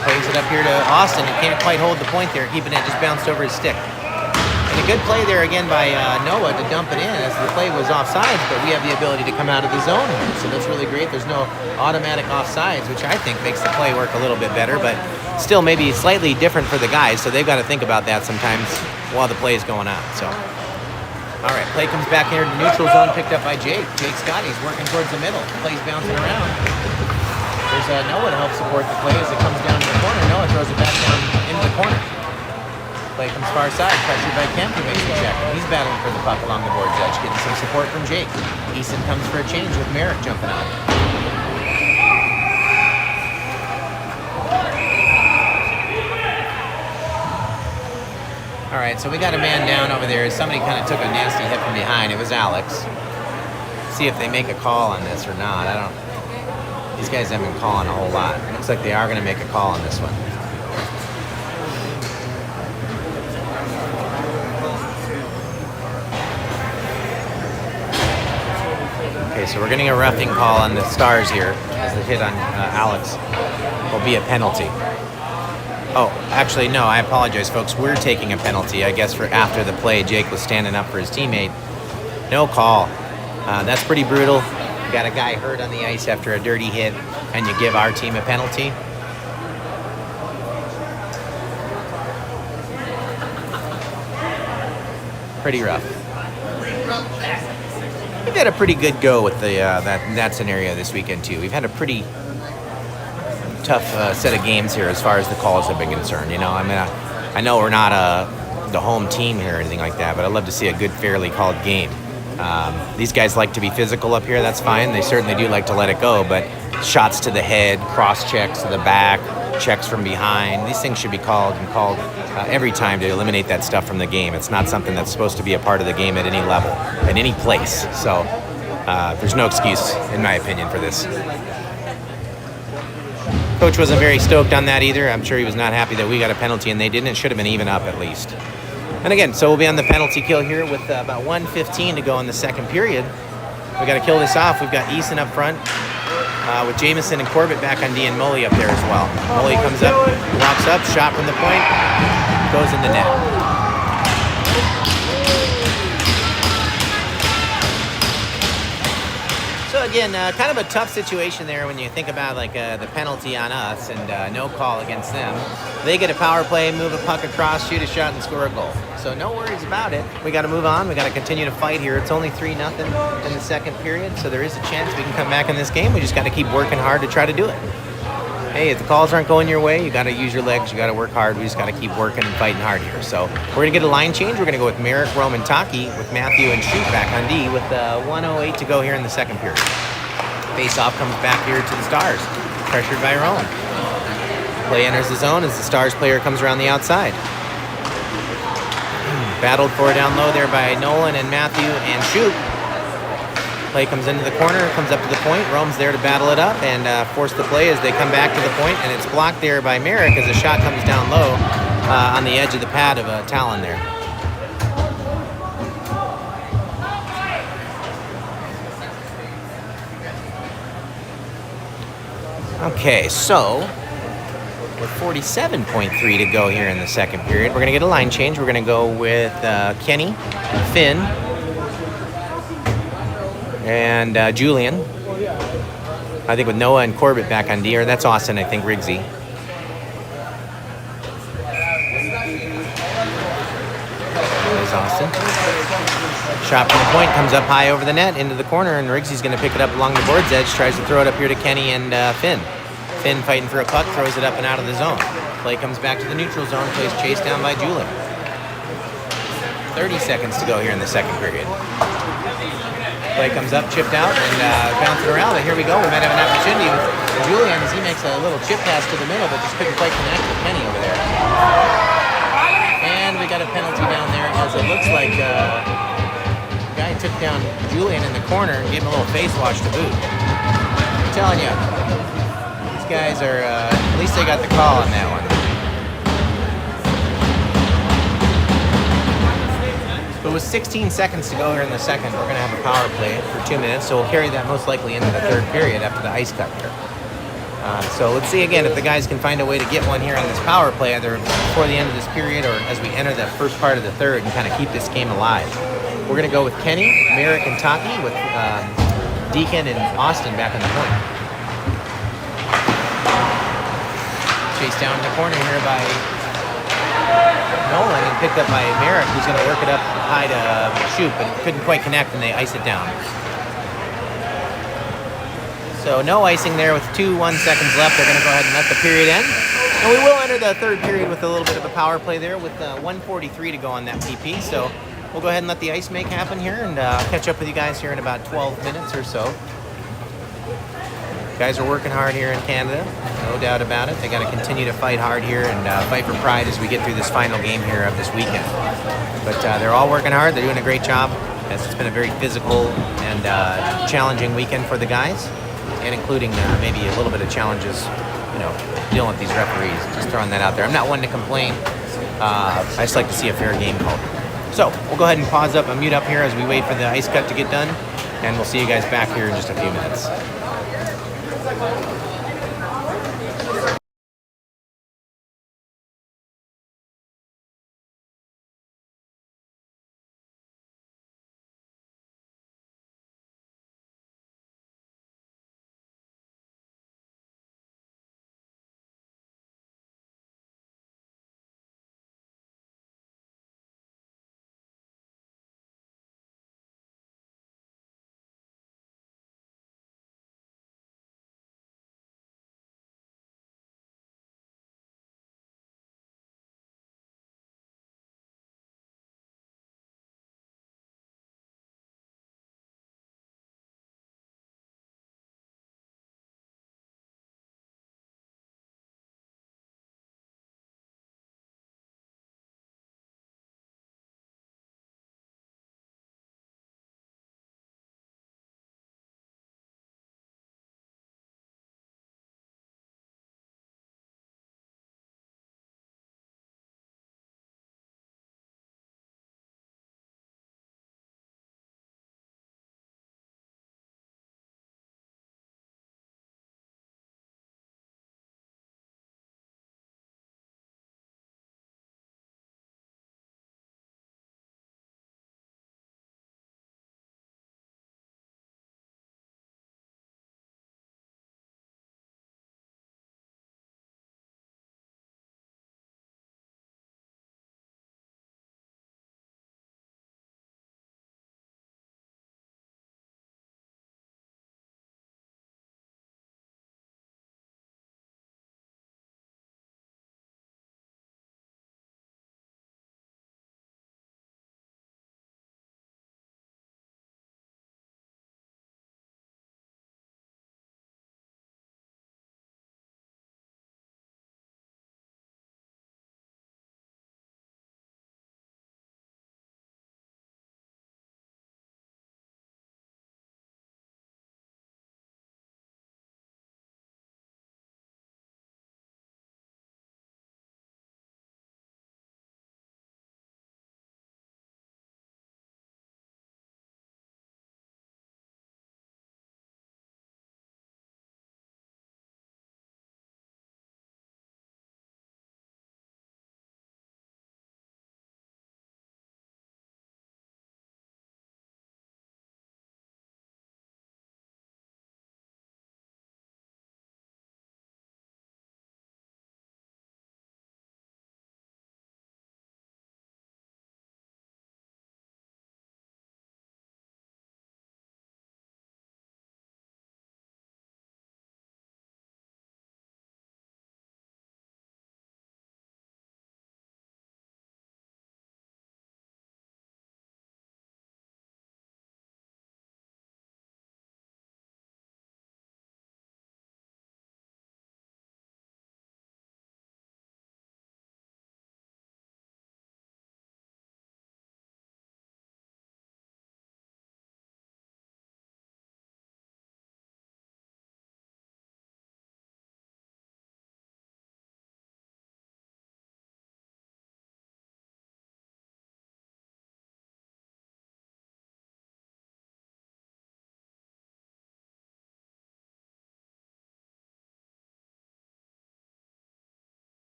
Plays it up here to Austin. He can't quite hold the point there, keeping it just bounced over his stick. And a good play there again by Noah to dump it in, as the play was offsides, but we have the ability to come out of the zone here. So that's really great. There's no automatic offsides, which I think makes the play work a little bit better, but still maybe slightly different for the guys, so they've got to think about that sometimes while the play is going on. So, all right, play comes back here to the neutral zone, picked up by Jake. Jake Scott, he's working towards the middle. Play's bouncing around. There's Noah to help support the play as it comes down to the corner. Noah throws it back down into the corner. Play comes far side, pressured by Kemp, who makes the check. He's battling for the puck along the board's edge, getting some support from Jake. Easton comes for a change with Merrick jumping on. All right, so we got a man down over there. Somebody kind of took a nasty hit from behind. It was Alex. See if they make a call on this or not. I don't. These guys haven't been calling a whole lot. It looks like they are going to make a call on this one. Okay, so we're getting a roughing call on the Stars here, as the hit on Alex will be a penalty. Oh, actually, no, I apologize, folks. We're taking a penalty, I guess, for after the play. Jake was standing up for his teammate. No call. That's pretty brutal. You got a guy hurt on the ice after a dirty hit, and you give our team a penalty. Pretty rough. We've had a pretty good go with the that scenario this weekend too. We've had a pretty tough set of games here as far as the calls have been concerned. You know, I mean, I know we're not the home team here or anything like that, but I'd love to see a good, fairly called game. These guys like to be physical up here. That's fine. They certainly do like to let it go, but shots to the head, cross checks to the back, checks from behind. These things should be called every time to eliminate that stuff from the game. It's not something that's supposed to be a part of the game at any level, at any place. So there's no excuse, in my opinion, for this. Coach wasn't very stoked on that either. I'm sure he was not happy that we got a penalty and they didn't. It should have been even up at least. And again, so we'll be on the penalty kill here with about 1:15 to go in the second period. We got to kill this off. We've got Eason up front with Jamison and Corbett back on D and Mully up there as well. Mully comes up, walks up, shot from the point, goes in the net. So again, kind of a tough situation there when you think about like the penalty on us and no call against them. They get a power play, move a puck across, shoot a shot, and score a goal. So no worries about it. We got to move on. We got to continue to fight here. It's only 3-0 in the second period, so there is a chance we can come back in this game. We just got to keep working hard to try to do it. Hey, if the calls aren't going your way, you got to use your legs. You got to work hard. We just got to keep working and fighting hard here. So we're going to get a line change. We're going to go with Merrick, Rome, and Taki with Matthew and Shoot back on D with 1:08 to go here in the second period. Face-off comes back here to the Stars, pressured by Rome. Play enters the zone as the Stars player comes around the outside. Battled for down low there by Nolan and Matthew and Shoot. Play comes into the corner, comes up to the point. Rome's there to battle it up and force the play as they come back to the point, and it's blocked there by Merrick as the shot comes down low on the edge of the pad of Talon there. Okay, so with 47.3 to go here in the second period, we're going to get a line change. We're going to go with Kenny, Finn, and Julian. I think with Noah and Corbett back on D, or that's Austin, I think, Riggsy. There's Austin. Shot from the point, comes up high over the net, into the corner, and Riggsy's going to pick it up along the board's edge, tries to throw it up here to Kenny and Finn. Finn fighting for a puck, throws it up and out of the zone. Play comes back to the neutral zone, plays chased down by Julian. 30 seconds to go here in the second period. Play comes up, chipped out, and bouncing around, and here we go. We might have an opportunity with Julian as he makes a little chip pass to the middle, but just couldn't quite connect with Kenny over there. And we got a penalty down there as it looks like guy took down Julian in the corner and gave him a little face wash to boot. I'm telling you, these guys are, at least they got the call on that one. But with 16 seconds to go here in the second, we're going to have a power play for 2 minutes, so we'll carry that most likely into the third period after the ice cut here. So let's see again if the guys can find a way to get one here on this power play, either before the end of this period or as we enter the first part of the third and kind of keep this game alive. We're going to go with Kenny, Merrick, and Taki with Deacon and Austin back on the point. Chased down in the corner here by Nolan and picked up by Merrick, who's going to work it up high to Shoot, but couldn't quite connect and they ice it down. So no icing there with 1 seconds left. They're going to go ahead and let the period end. And we will enter the third period with a little bit of a power play there with 1:43 to go on that PP. So we'll go ahead and let the ice make happen here, and I'll catch up with you guys here in about 12 minutes or so. Guys are working hard here in Canada, no doubt about it. They got to continue to fight hard here and fight for pride as we get through this final game here of this weekend. But they're all working hard. They're doing a great job. It's been a very physical and challenging weekend for the guys, and including maybe a little bit of challenges, dealing with these referees. Just throwing that out there. I'm not one to complain. I just like to see a fair game called. So we'll go ahead and pause up and mute up here as we wait for the ice cut to get done, and we'll see you guys back here in just a few minutes.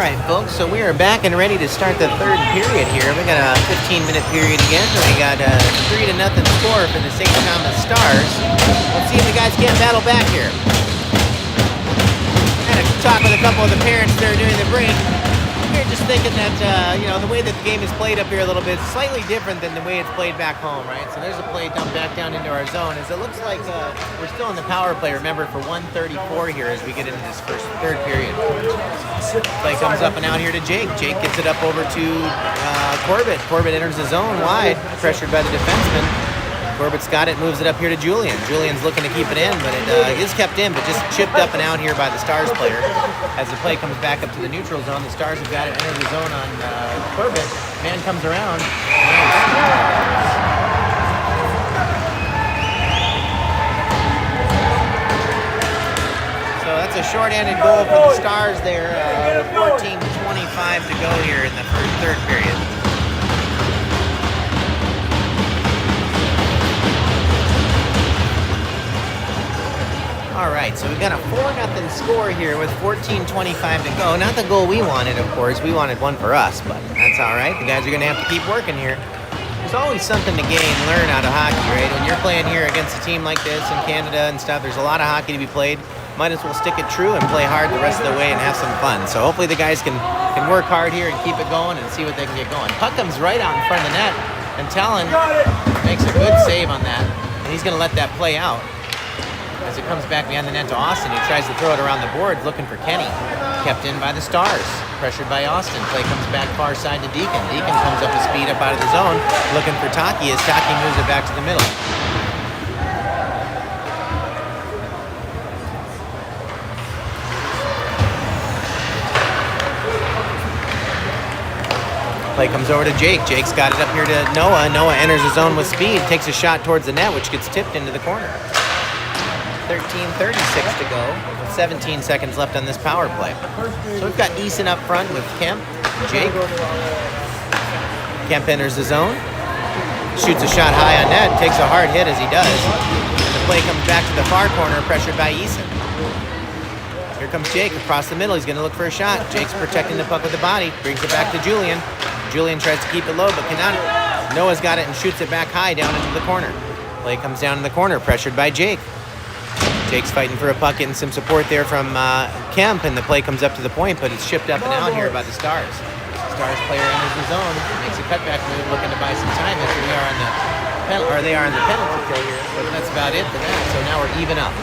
right, folks, so we are back and ready to start the third period here. We got a 15-minute period again. We got a 3-0 score for the St. Thomas Stars. Let's see if the guys can't battle back here. I'm going to talk with a couple of the parents there during the break. We're just thinking that, the way that the game is played up here a little bit is slightly different than the way it's played back home, right? So there's a play dumped back down into our zone. As it looks like we're still in the power play, remember, for 1:34 here as we get into this third period. Play comes up and out here to Jake. Jake gets it up over to Corbett. Corbett enters the zone wide, pressured by the defenseman. Corbett's got it, moves it up here to Julian. Julian's looking to keep it in, but it is kept in, but just chipped up and out here by the Stars player. As the play comes back up to the neutral zone, the Stars have got it enter the zone on Corbett. Man comes around. So that's a short-handed goal for the Stars there. 14:25 to go here in the third period. All right, so we've got a 4-0 score here with 14:25 to go. Not the goal we wanted, of course. We wanted one for us, but that's all right. The guys are going to have to keep working here. There's always something to learn out of hockey, right? When you're playing here against a team like this in Canada and stuff, there's a lot of hockey to be played. Might as well stick it true and play hard the rest of the way and have some fun. So hopefully the guys can work hard here and keep it going and see what they can get going. Puck comes right out in front of the net, and Talon makes a good save on that, and he's going to let that play out. As it comes back behind the net to Austin, he tries to throw it around the board, looking for Kenny. Kept in by the Stars, pressured by Austin. Play comes back far side to Deacon. Deacon comes up to speed up out of the zone, looking for Taki as Taki moves it back to the middle. Play comes over to Jake. Jake's got it up here to Noah. Noah enters the zone with speed, takes a shot towards the net, which gets tipped into the corner. 13:36 to go, with 17 seconds left on this power play. So we've got Eason up front with Kemp and Jake. Kemp enters the zone, shoots a shot high on net, takes a hard hit as he does. And the play comes back to the far corner, pressured by Eason. Here comes Jake across the middle. He's going to look for a shot. Jake's protecting the puck with the body, brings it back to Julian. Julian tries to keep it low, but cannot. Noah's got it and shoots it back high down into the corner. Play comes down in the corner, pressured by Jake. Jake's fighting for a puck, getting some support there from Kemp, and the play comes up to the point, but it's shipped up and out here by the Stars. Stars player enters the zone, makes a cutback move, looking to buy some time as they are on the penalty kill here. But that's about it for that. So now we're even up.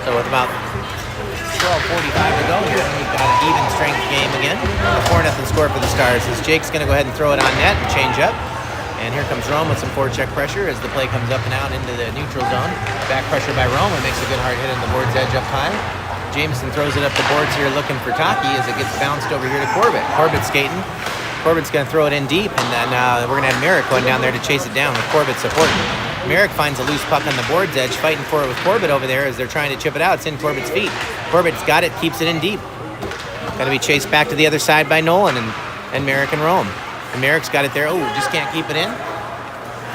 So with about 12:45 to go here, we've got an even strength game again. A 4-0 score for the Stars as Jake's going to go ahead and throw it on net and change up. And here comes Rome with some forecheck pressure as the play comes up and out into the neutral zone. Back pressure by Rome, and makes a good hard hit on the board's edge up high. Jameson throws it up the boards here looking for Taki as it gets bounced over here to Corbett. Corbett's skating. Corbett's going to throw it in deep, and then we're going to have Merrick going down there to chase it down with Corbett supporting. Merrick finds a loose puck on the board's edge, fighting for it with Corbett over there as they're trying to chip it out. It's in Corbett's feet. Corbett's got it, keeps it in deep. Going to be chased back to the other side by Nolan and Merrick and Rome. And Merrick's got it there. Oh, just can't keep it in.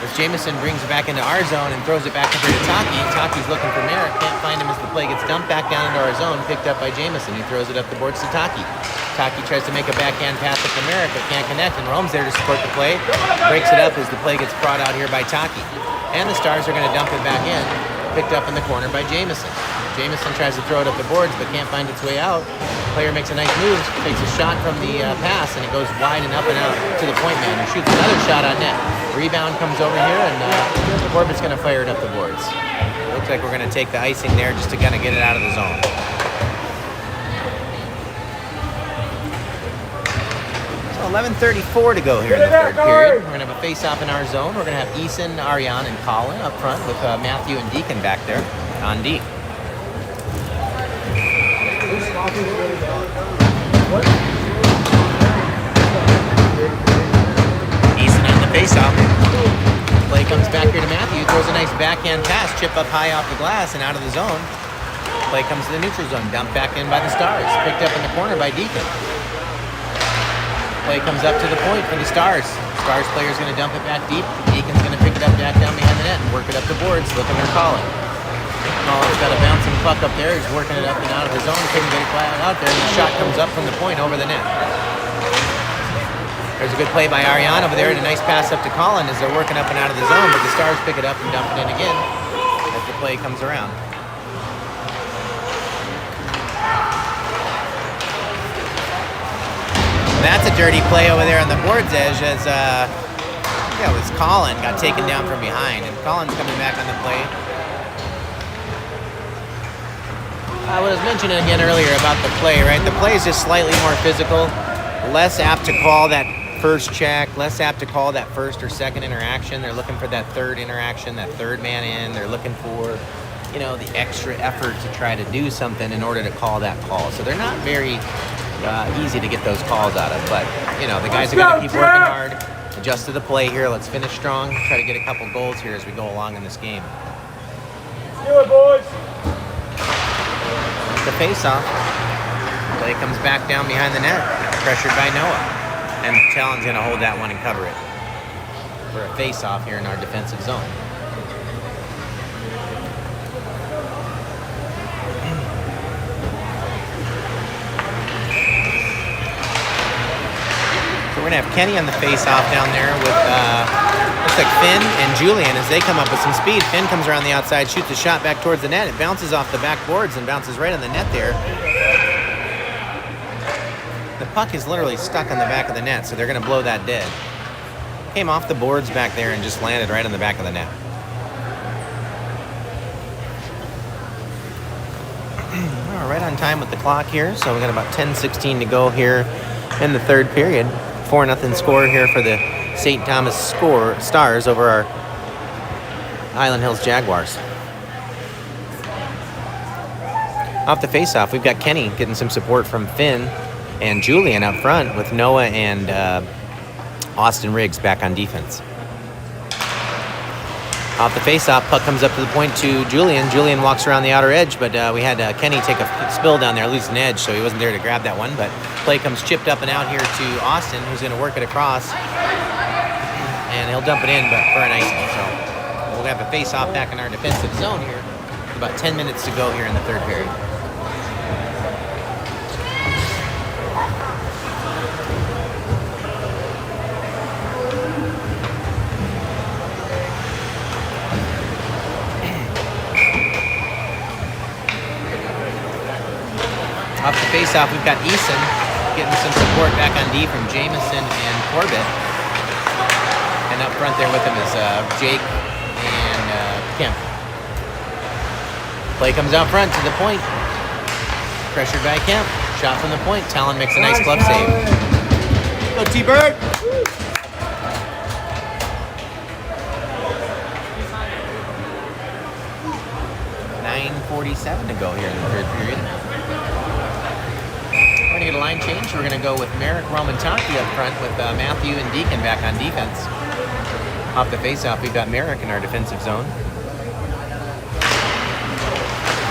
As Jameson brings it back into our zone and throws it back over to Taki. Taki's looking for Merrick. Can't find him as the play gets dumped back down into our zone, picked up by Jameson. He throws it up the boards to Taki. Taki tries to make a backhand pass up to Merrick, but can't connect. And Rome's there to support the play. Breaks it up as the play gets brought out here by Taki. And the Stars are going to dump it back in. Picked up in the corner by Jameson. Jameson tries to throw it up the boards, but can't find its way out. Player makes a nice move, takes a shot from the pass, and it goes wide and up and out to the point man, who shoots another shot on net. Rebound comes over here, and Corbett's going to fire it up the boards. Looks like we're going to take the icing there just to kind of get it out of the zone. So 11:34 to go here in the third period. We're going to have a face-off in our zone. We're going to have Eason, Ariane, and Colin up front with Matthew and Deacon back there on D. Eason on the face-off. Play comes back here to Matthew. Throws a nice backhand pass. Chip up high off the glass and out of the zone. Play comes to the neutral zone. Dumped back in by the Stars. Picked up in the corner by Deacon. Play comes up to the point for the Stars. Stars player's going to dump it back deep. Deacon's going to pick it up back down behind the net and work it up the boards. Looking for Colin. Collins got a bouncing puck up there. He's working it up and out of his zone. Couldn't get it flat out there. And the shot comes up from the point over the net. There's a good play by Ariane over there, and a nice pass up to Colin as they're working up and out of the zone, but the Stars pick it up and dump it in again as the play comes around. That's a dirty play over there on the board's edge as it was Colin got taken down from behind, and Colin's coming back on the play. What I was mentioning again earlier about the play, right? The play is just slightly more physical, less apt to call that first check, less apt to call that first or second interaction. They're looking for that third interaction, that third man in. They're looking for, the extra effort to try to do something in order to call that call. So they're not very easy to get those calls out of. But, the guys are going to keep working hard, adjust to the play here. Let's finish strong, try to get a couple goals here as we go along in this game. Do it, boys. The face-off. Play comes back down behind the net, pressured by Noah. And Talon's going to hold that one and cover it for a face-off here in our defensive zone. So we're going to have Kenny on the face-off down there with, looks like Finn and Julian as they come up with some speed. Finn comes around the outside, shoots a shot back towards the net. It bounces off the back boards and bounces right on the net there. The puck is literally stuck on the back of the net, so they're going to blow that dead. Came off the boards back there and just landed right on the back of the net. We're right on time with the clock here, so we got about 10:16 to go here in the third period. 4-0 score here for the St. Thomas Stars over our Highland Hills Jaguars. Off the face-off, we've got Kenny getting some support from Finn and Julian up front with Noah and Austin Riggs back on defense. Off the face-off, puck comes up to the point to Julian. Julian walks around the outer edge, but we had Kenny take a spill down there, lose an edge, so he wasn't there to grab that one. But play comes chipped up and out here to Austin, who's going to work it across. And he'll dump it in, but for an icing. So we'll have a face-off back in our defensive zone here. About 10 minutes to go here in the third period. Off the face-off, we've got Eason getting some support back on D from Jameson and Corbett. And up front there with him is Jake and Kemp. Play comes out front to the point. Pressured by Kemp. Shot from the point. Talon makes a nice glove save. Go T-Bird! 9:47 to go here in the third period. We're going to get a line change. We're going to go with Merrick Romantaki up front with Matthew and Deacon back on defense. Off the face-off, we've got Merrick in our defensive zone.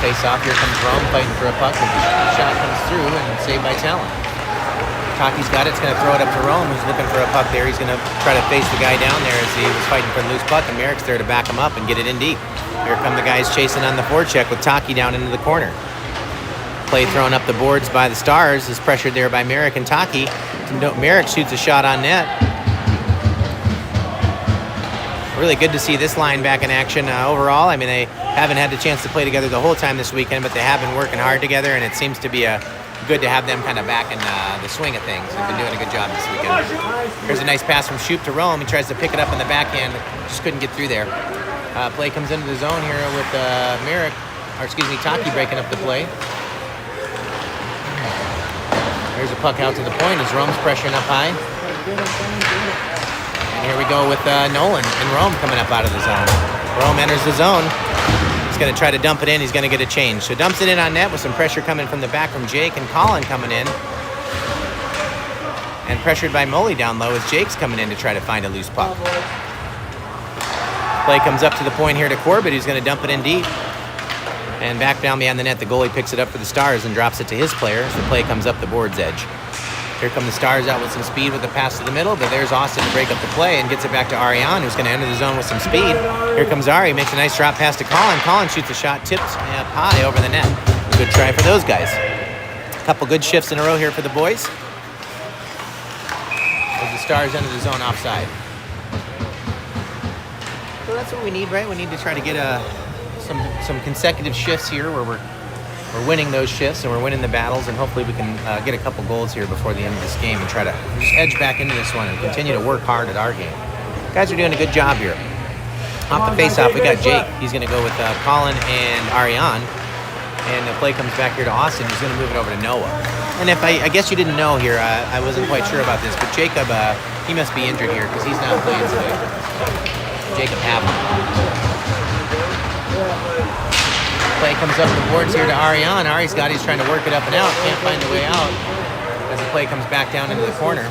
Face-off, here comes Rome fighting for a puck. The shot comes through and saved by Talon. Taki's got it. It's going to throw it up to Rome, who's looking for a puck there. He's going to try to face the guy down there as he was fighting for the loose puck, and Merrick's there to back him up and get it in deep. Here come the guys chasing on the forecheck with Taki down into the corner. Play thrown up the boards by the Stars is pressured there by Merrick and Taki. Merrick shoots a shot on net. Really good to see this line back in action overall. I mean, they haven't had the chance to play together the whole time this weekend, but they have been working hard together, and it seems to be good to have them kind of back in the swing of things. They've been doing a good job this weekend. Here's a nice pass from Shoop to Rome. He tries to pick it up in the backhand, just couldn't get through there. Play comes into the zone here with Taki breaking up the play. Here's a puck out to the point as Rome's pressuring up high. And here we go with Nolan and Rome coming up out of the zone. Rome enters the zone. He's going to try to dump it in. He's going to get a change. So dumps it in on net with some pressure coming from the back from Jake and Colin coming in. And pressured by Moley down low as Jake's coming in to try to find a loose puck. Play comes up to the point here to Corbett, who's going to dump it in deep. And back down behind the net, the goalie picks it up for the Stars and drops it to his player as the play comes up the board's edge. Here come the Stars out with some speed with the pass to the middle, but there's Austin to break up the play and gets it back to Ariane, who's going to enter the zone with some speed. Here comes Ari, makes a nice drop pass to Colin. Colin shoots a shot, tipped up high over the net. Good try for those guys. A couple good shifts in a row here for the boys. As the Stars enter the zone offside. So that's what we need, right? We need to try to get some consecutive shifts here where we're winning those shifts and we're winning the battles, and hopefully we can get a couple goals here before the end of this game and try to just edge back into this one and continue to work hard at our game. Guys are doing a good job here. Off the face-off, we got Jake. He's going to go with Colin and Ariane, and the play comes back here to Austin, who's going to move it over to Noah. And if I guess you didn't know here, I wasn't quite sure about this, but Jacob, he must be injured here because he's not playing today. Jacob Hammond. Play comes up the boards here to Ariane. Ari's got, he's trying to work it up and out. Can't find a way out as the play comes back down into the corner.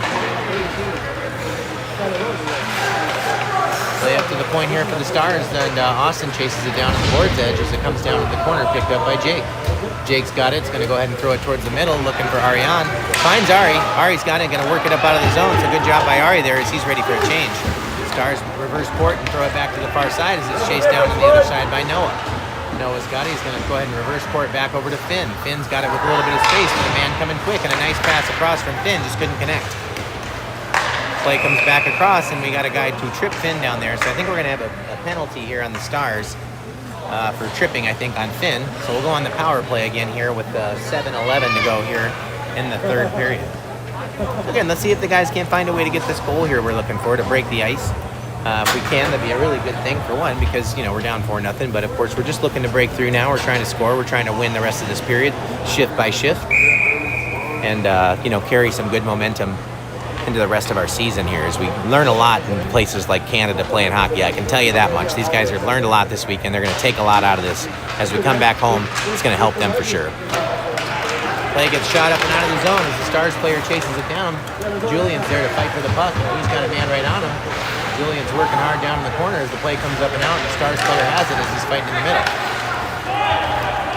Play up to the point here for the Stars, and Austin chases it down to the board's edge as it comes down to the corner, picked up by Jake. Jake's got it. It's going to go ahead and throw it towards the middle, looking for Ariane. Finds Ari. Ari's got it, going to work it up out of the zone. So good job by Ari there as he's ready for a change. Stars reverse port and throw it back to the far side as it's chased down on the other side by Noah. Noah's got it. He's going to go ahead and reverse port back over to Finn. Finn's got it with a little bit of space, but a man coming quick and a nice pass across from Finn. Just couldn't connect. Play comes back across, and we got a guy to trip Finn down there. So I think we're going to have a penalty here on the Stars for tripping, I think, on Finn. So we'll go on the power play again here with 7:11 to go here in the third period. Again, let's see if the guys can't find a way to get this goal here we're looking for to break the ice. If we can, that'd be a really good thing for one, because we're down 4-0. But of course, we're just looking to break through now. We're trying to score. We're trying to win the rest of this period, shift by shift, and carry some good momentum into the rest of our season here as we learn a lot in places like Canada playing hockey. I can tell you that much. These guys have learned a lot this weekend. They're going to take a lot out of this. As we come back home, it's going to help them for sure. Play gets shot up and out of the zone as the Stars player chases it down. Julian's there to fight for the puck, and he's got a man right on him. Julian's working hard down in the corner as the play comes up and out, and the Stars player has it as he's fighting in the middle.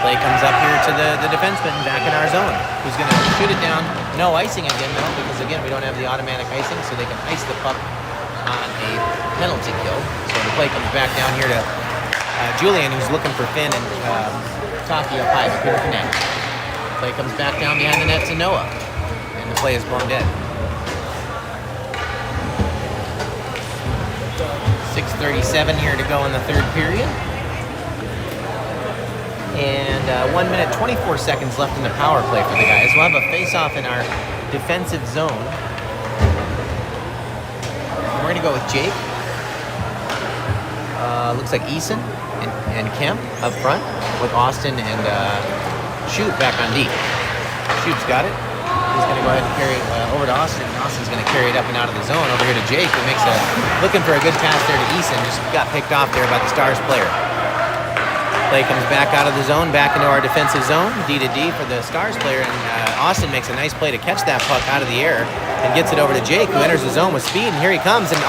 Play comes up here to the defenseman back in our zone, who's going to shoot it down. No icing again, though, because, again, we don't have the automatic icing, so they can ice the puck on a penalty kill. So the play comes back down here to Julian, who's looking for Finn and Taki up high, but couldn't connect. Play comes back down behind the net to Noah, and the play is blown dead. 6:37 here to go in the third period. And 1 minute, 24 seconds left in the power play for the guys. We'll have a face-off in our defensive zone. We're going to go with Jake. Looks like Eason and Kemp up front with Austin and Shoot back on D. Shoot's got it. He's going to go ahead and carry it over to Austin. Austin's going to carry it up and out of the zone over here to Jake, who makes looking for a good pass there to Eason. Just got picked off there by the Stars player. Play comes back out of the zone, back into our defensive zone, D to D for the Stars player, and Austin makes a nice play to catch that puck out of the air and gets it over to Jake, who enters the zone with speed, and here he comes, and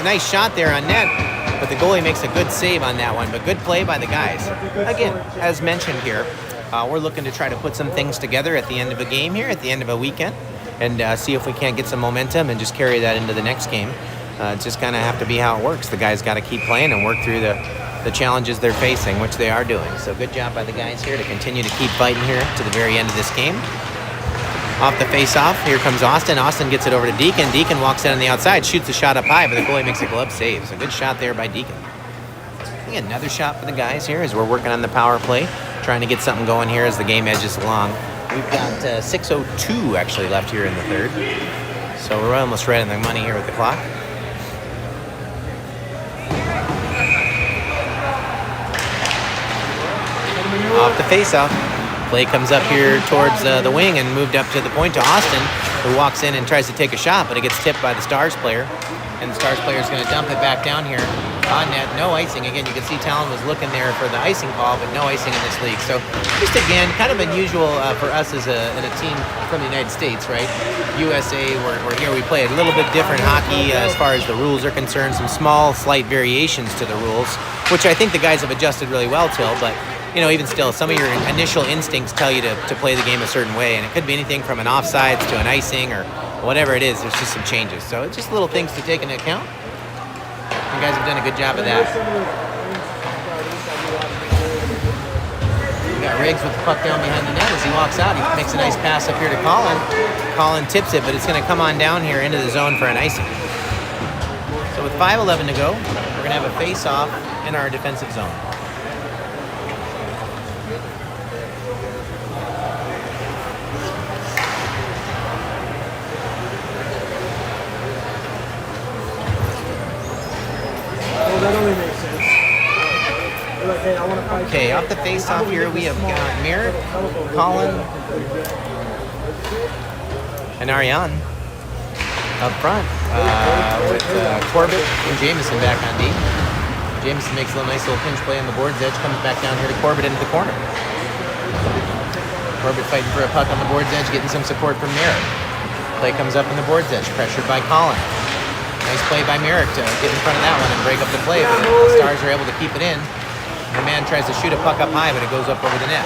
nice shot there on net, but the goalie makes a good save on that one, but good play by the guys. Again, as mentioned here, we're looking to try to put some things together at the end of a game here, at the end of a weekend, and see if we can't get some momentum and just carry that into the next game. It's just kind of have to be how it works. The guys got to keep playing and work through the challenges they're facing, which they are doing. So good job by the guys here to continue to keep fighting here to the very end of this game. Off the face-off, here comes Austin. Austin gets it over to Deacon. Deacon walks in on the outside, shoots the shot up high, but the goalie makes a glove save. So good shot there by Deacon. Another shot for the guys here as we're working on the power play, trying to get something going here as the game edges along. We've got 6:02 actually left here in the third. So we're almost right on the money here with the clock. Off the face-off. Play comes up here towards the wing and moved up to the point to Austin, who walks in and tries to take a shot, but it gets tipped by the Stars player. And the Stars player is going to dump it back down here on net. No icing. Again, you can see Talon was looking there for the icing call, but no icing in this league. So just again, kind of unusual for us as in a team from the United States, right? USA, we're here. We play a little bit different hockey as far as the rules are concerned. Some small, slight variations to the rules, which I think the guys have adjusted really well till, but even still, some of your initial instincts tell you to play the game a certain way, and it could be anything from an offsides to an icing or Whatever it is, there's just some changes. So it's just little things to take into account. You guys have done a good job of that. We got Riggs with the puck down behind the net. As he walks out, he makes a nice pass up here to Colin. Colin tips it, but it's going to come on down here into the zone for an icing. So with 5:11 to go, we're going to have a face-off in our defensive zone. That only makes sense. Like, hey, I want to fight. Okay, off the face-off here, we have got Merritt, Colin, and Ariane up front with Corbett and Jameson back on D. Jameson makes a nice little pinch play on the board's edge, comes back down here to Corbett into the corner. Corbett fighting for a puck on the board's edge, getting some support from Merritt. Play comes up on the board's edge, pressured by Colin. Nice play by Merrick to get in front of that one and break up the play, but the Stars are able to keep it in. The man tries to shoot a puck up high, but it goes up over the net.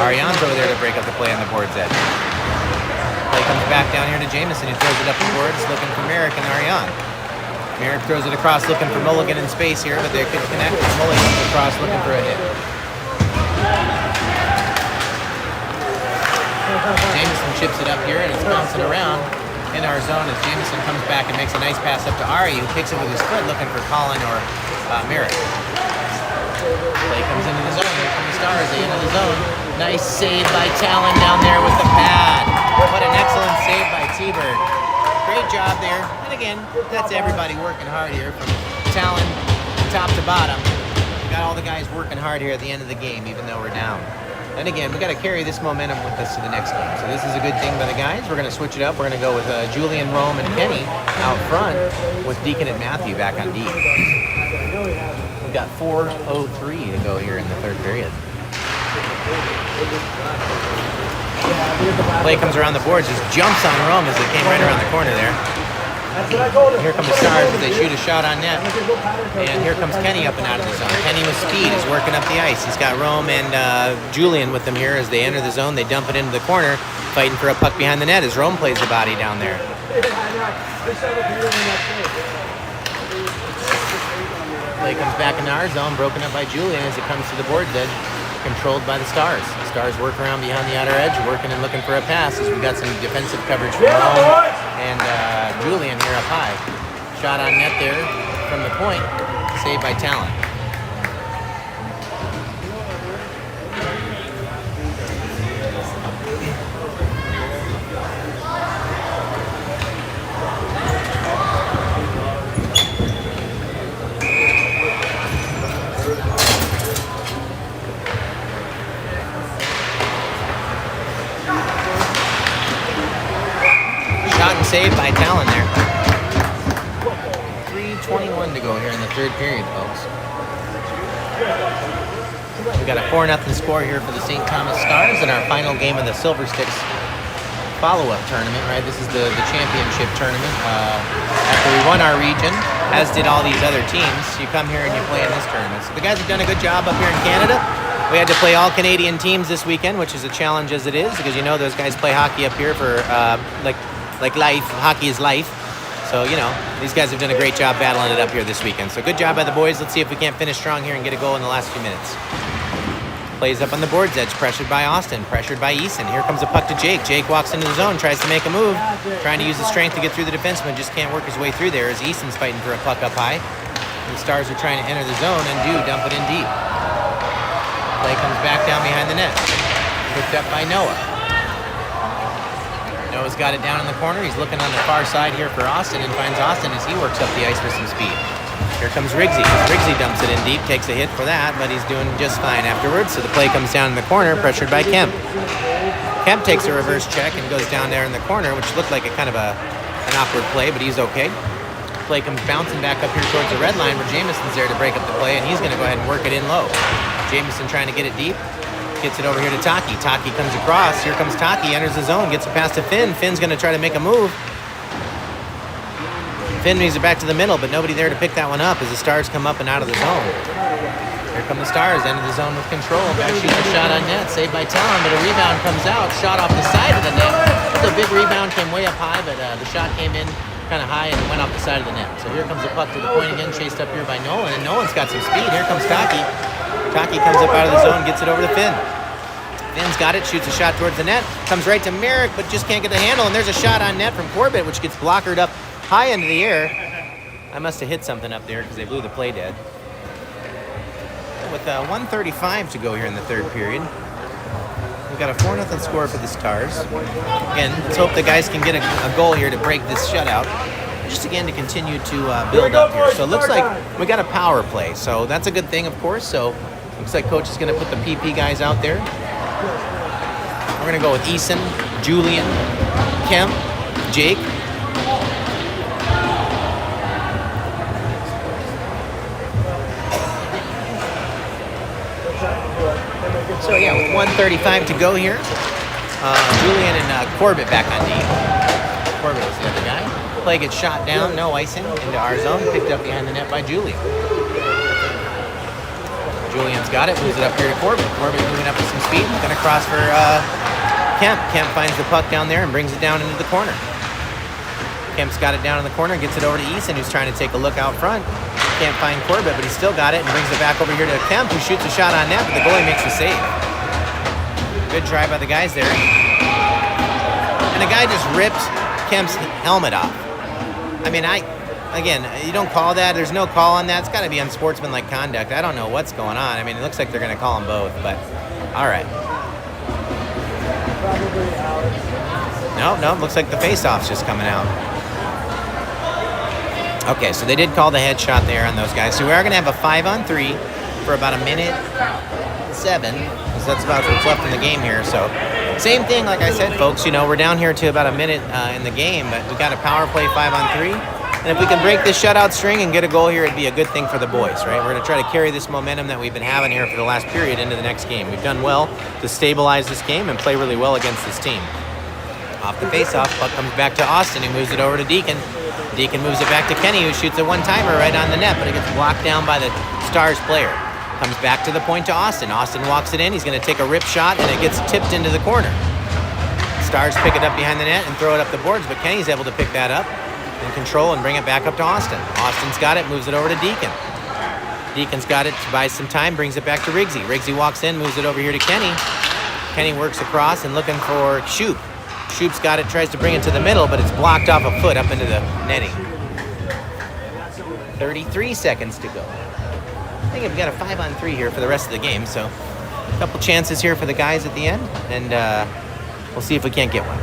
Ariane's over there to break up the play on the board's edge. Play comes back down here to Jameson, who throws it up the boards, looking for Merrick and Ariane. Merrick throws it across, looking for Mulligan in space here, but they couldn't connect. Mulligan's across, looking for a hit. Jameson chips it up here, and it's bouncing around in our zone as Jameson comes back and makes a nice pass up to Ari, who kicks it with his foot, looking for Colin or Merritt. Play comes into the zone. Here come the Stars. They enter the zone. Nice save by Talon down there with the pad. What an excellent save by T-Bird. Great job there. And again, that's everybody working hard here from Talon top to bottom. We got all the guys working hard here at the end of the game, even though we're down. And again, we got to carry this momentum with us to the next game. So this is a good thing by the guys. We're going to switch it up. We're going to go with Julian, Rome, and Kenny out front with Deacon and Matthew back on D. We've got 4:03 to go here in the third period. Play comes around the boards, just jumps on Rome as it came right around the corner there. Here come the Stars as they shoot a shot on net. And here comes Kenny up and out of the zone. Kenny with speed is working up the ice. He's got Rome and Julian with them here as they enter the zone. They dump it into the corner, fighting for a puck behind the net as Rome plays the body down there. Play comes back into our zone, broken up by Julian as it comes to the board's edge, controlled by the Stars. The Stars work around behind the outer edge, working and looking for a pass as we got some defensive coverage from Rome and Julian here up high. Shot on net there from the point, saved by Talon. Shot and saved by Talon there. 3:21 to go here in the third period, folks. We got a 4-0 score here for the St. Thomas Stars in our final game of the Silver Sticks follow-up tournament, right? This is the championship tournament. After we won our region, as did all these other teams, you come here and you play in this tournament. So the guys have done a good job up here in Canada. We had to play all Canadian teams this weekend, which is a challenge as it is, because you know those guys play hockey up here for like life. Hockey is life. So, you know, these guys have done a great job battling it up here this weekend. So good job by the boys. Let's see if we can't finish strong here and get a goal in the last few minutes. Plays up on the board's edge, pressured by Austin, pressured by Eason. Here comes a puck to Jake. Jake walks into the zone, tries to make a move, trying to use his strength to get through the defenseman, just can't work his way through there as Eason's fighting for a puck up high. The Stars are trying to enter the zone and do dump it in deep. Play comes back down behind the net. Picked up by Noah. Noah's got it down in the corner. He's looking on the far side here for Austin and finds Austin as he works up the ice with some speed. Here comes Riggsy. Riggsy dumps it in deep, takes a hit for that, but he's doing just fine afterwards. So the play comes down in the corner, pressured by Kemp. Kemp takes a reverse check and goes down there in the corner, which looked like a kind of an awkward play, but he's okay. Play comes bouncing back up here towards the red line where Jameson's there to break up the play, and he's going to go ahead and work it in low. Jameson trying to get it deep. Gets it over here to Taki. Taki comes across. Here comes Taki, enters the zone, gets it past to Finn. Finn's going to try to make a move. Finn moves it back to the middle, but nobody there to pick that one up as the Stars come up and out of the zone. Here come the Stars, enter the zone with control. Back shoots a shot on net, saved by Talon, but a rebound comes out. Shot off the side of the net. This was a big rebound, came way up high, but the shot came in kind of high and went off the side of the net. So here comes the puck to the point again, chased up here by Nolan, and Nolan's got some speed. Here comes Taki. Taki comes up out of the zone, gets it over to Finn. Finn's got it, shoots a shot towards the net, comes right to Merrick, but just can't get the handle, and there's a shot on net from Corbett, which gets blockered up high into the air. I must have hit something up there because they blew the play dead. With 1:35 to go here in the third period. We've got a 4-0 score for the Stars. Again, let's hope the guys can get a goal here to break this shutout. Just again to continue to build up here. So it looks like we got a power play. So that's a good thing, of course. So looks like coach is going to put the PP guys out there. We're going to go with Eason, Julian, Kemp, Jake. So yeah, with 1:35 to go here, Julian and Corbett back on D. Corbett was the other guy. Play gets shot down, no icing, into our zone, picked up behind the net by Julian. Julian's got it, moves it up here to Corbett. Corbett moving up with some speed, gonna cross for Kemp. Kemp finds the puck down there and brings it down into the corner. Kemp's got it down in the corner, gets it over to Eason, who's trying to take a look out front. Can't find Corbett, but he's still got it and brings it back over here to Kemp, who shoots a shot on net, but the goalie makes the save. Good try by the guys there. And the guy just ripped Kemp's helmet off. I mean, again, you don't call that. There's no call on that. It's got to be unsportsmanlike conduct. I don't know what's going on. I mean, it looks like they're going to call them both, but all right. No, looks like the face-off's just coming out. Okay, so they did call the headshot there on those guys. So we are going to have a 5-on-3 for about 1:07, because that's about what's left in the game here. So same thing, like I said, folks, you know, we're down here to about a minute in the game, but we got a power play 5-on-3. And if we can break this shutout string and get a goal here, it'd be a good thing for the boys, right? We're going to try to carry this momentum that we've been having here for the last period into the next game. We've done well to stabilize this game and play really well against this team. Off the face-off, puck comes back to Austin, who moves it over to Deacon. Deacon moves it back to Kenny, who shoots a one-timer right on the net, but it gets blocked down by the Stars player. Comes back to the point to Austin. Austin walks it in. He's going to take a rip shot, and it gets tipped into the corner. Stars pick it up behind the net and throw it up the boards, but Kenny's able to pick that up and control and bring it back up to Austin. Austin's got it, moves it over to Deacon. Deacon's got it, buys some time, brings it back to Riggsy. Riggsy walks in, moves it over here to Kenny. Kenny works across and looking for Shoop. Shoop's got it, tries to bring it to the middle, but it's blocked off a foot up into the netting. 33 seconds to go. I think we've got a 5-on-3 here for the rest of the game, so a couple chances here for the guys at the end, and we'll see if we can't get one.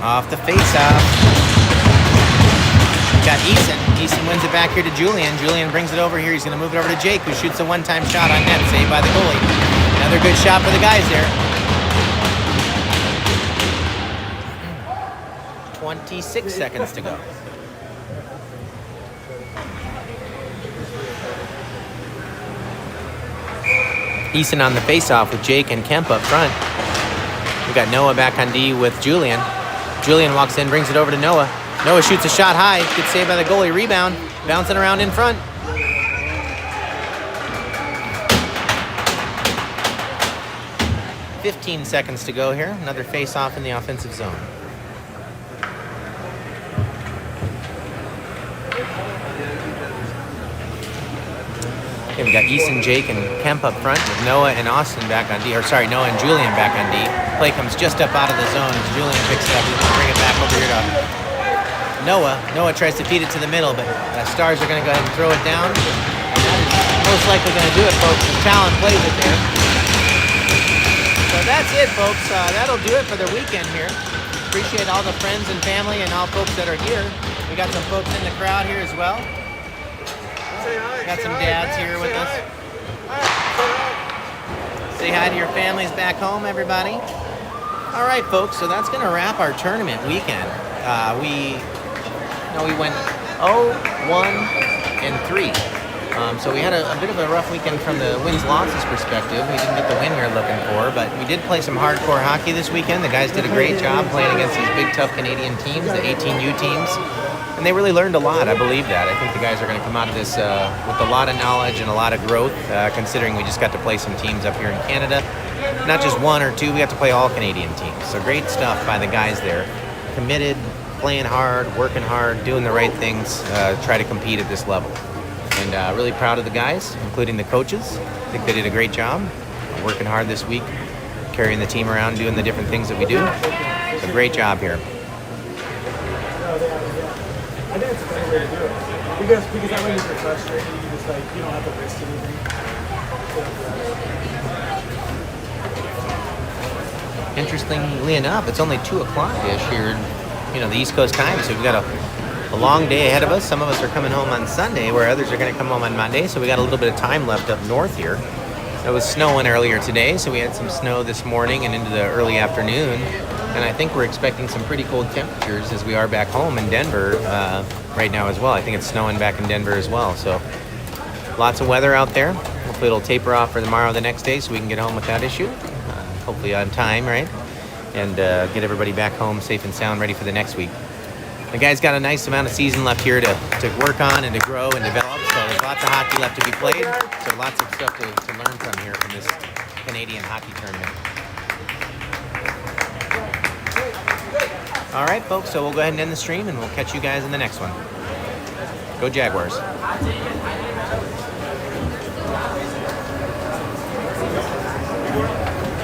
Off the face-off. Got Eason. Eason wins it back here to Julian. Julian brings it over here. He's going to move it over to Jake, who shoots a one-time shot on net, saved by the goalie. Another good shot for the guys there. 26 seconds to go. Eason on the face-off with Jake and Kemp up front. We got Noah back on D with Julian. Julian walks in, brings it over to Noah. Noah shoots a shot high, gets saved by the goalie. Rebound, bouncing around in front. "15 seconds to go here. Another face-off in the offensive zone. Okay, we got Eason, Jake, and Kemp up front with Noah and Austin back on D. Or sorry, Noah and Julian back on D. Play comes just up out of the zone as Julian picks it up. He's gonna bring it back over here to Noah. Noah tries to feed it to the middle, but the Stars are gonna go ahead and throw it down. Most likely gonna do it, folks. Talon plays it there. So that's it, folks. That'll do it for the weekend here. Appreciate all the friends and family and all folks that are here. We got some folks in the crowd here as well. Got some dads here with us. Say hi to your families back home, everybody. All right, folks, so that's going to wrap our tournament weekend. We went 0-1-3. So we had a bit of a rough weekend from the wins-losses perspective. We didn't get the win we were looking before, but we did play some hardcore hockey this weekend. The guys did a great job playing against these big, tough Canadian teams, the 18U teams, and they really learned a lot. I believe that. I think the guys are going to come out of this with a lot of knowledge and a lot of growth, considering we just got to play some teams up here in Canada. Not just one or two, we got to play all Canadian teams. So great stuff by the guys there. Committed, playing hard, working hard, doing the right things, try to compete at this level. And really proud of the guys, including the coaches. I think they did a great job, working hard this week, carrying the team around, doing the different things that we do. So great job here. I think it's a better way to do it. Because that way if you're frustrated, you just you don't have to risk anything. Interestingly enough, it's only 2 o'clock-ish here, the East Coast time, so we've got a long day ahead of us. Some of us are coming home on Sunday, where others are going to come home on Monday, so we got a little bit of time left up north here. It was snowing earlier today, so we had some snow this morning and into the early afternoon, and I think we're expecting some pretty cold temperatures as we are back home in Denver right now as well. I think it's snowing back in Denver as well, so lots of weather out there. Hopefully it'll taper off for tomorrow or the next day so we can get home without issue. Hopefully on time, right? And get everybody back home safe and sound, ready for the next week. The guys got a nice amount of season left here to work on and to grow and develop, so there's lots of hockey left to be played, so lots of stuff to learn from here from this Canadian hockey tournament. All right, folks, so we'll go ahead and end the stream, and we'll catch you guys in the next one. Go Jaguars.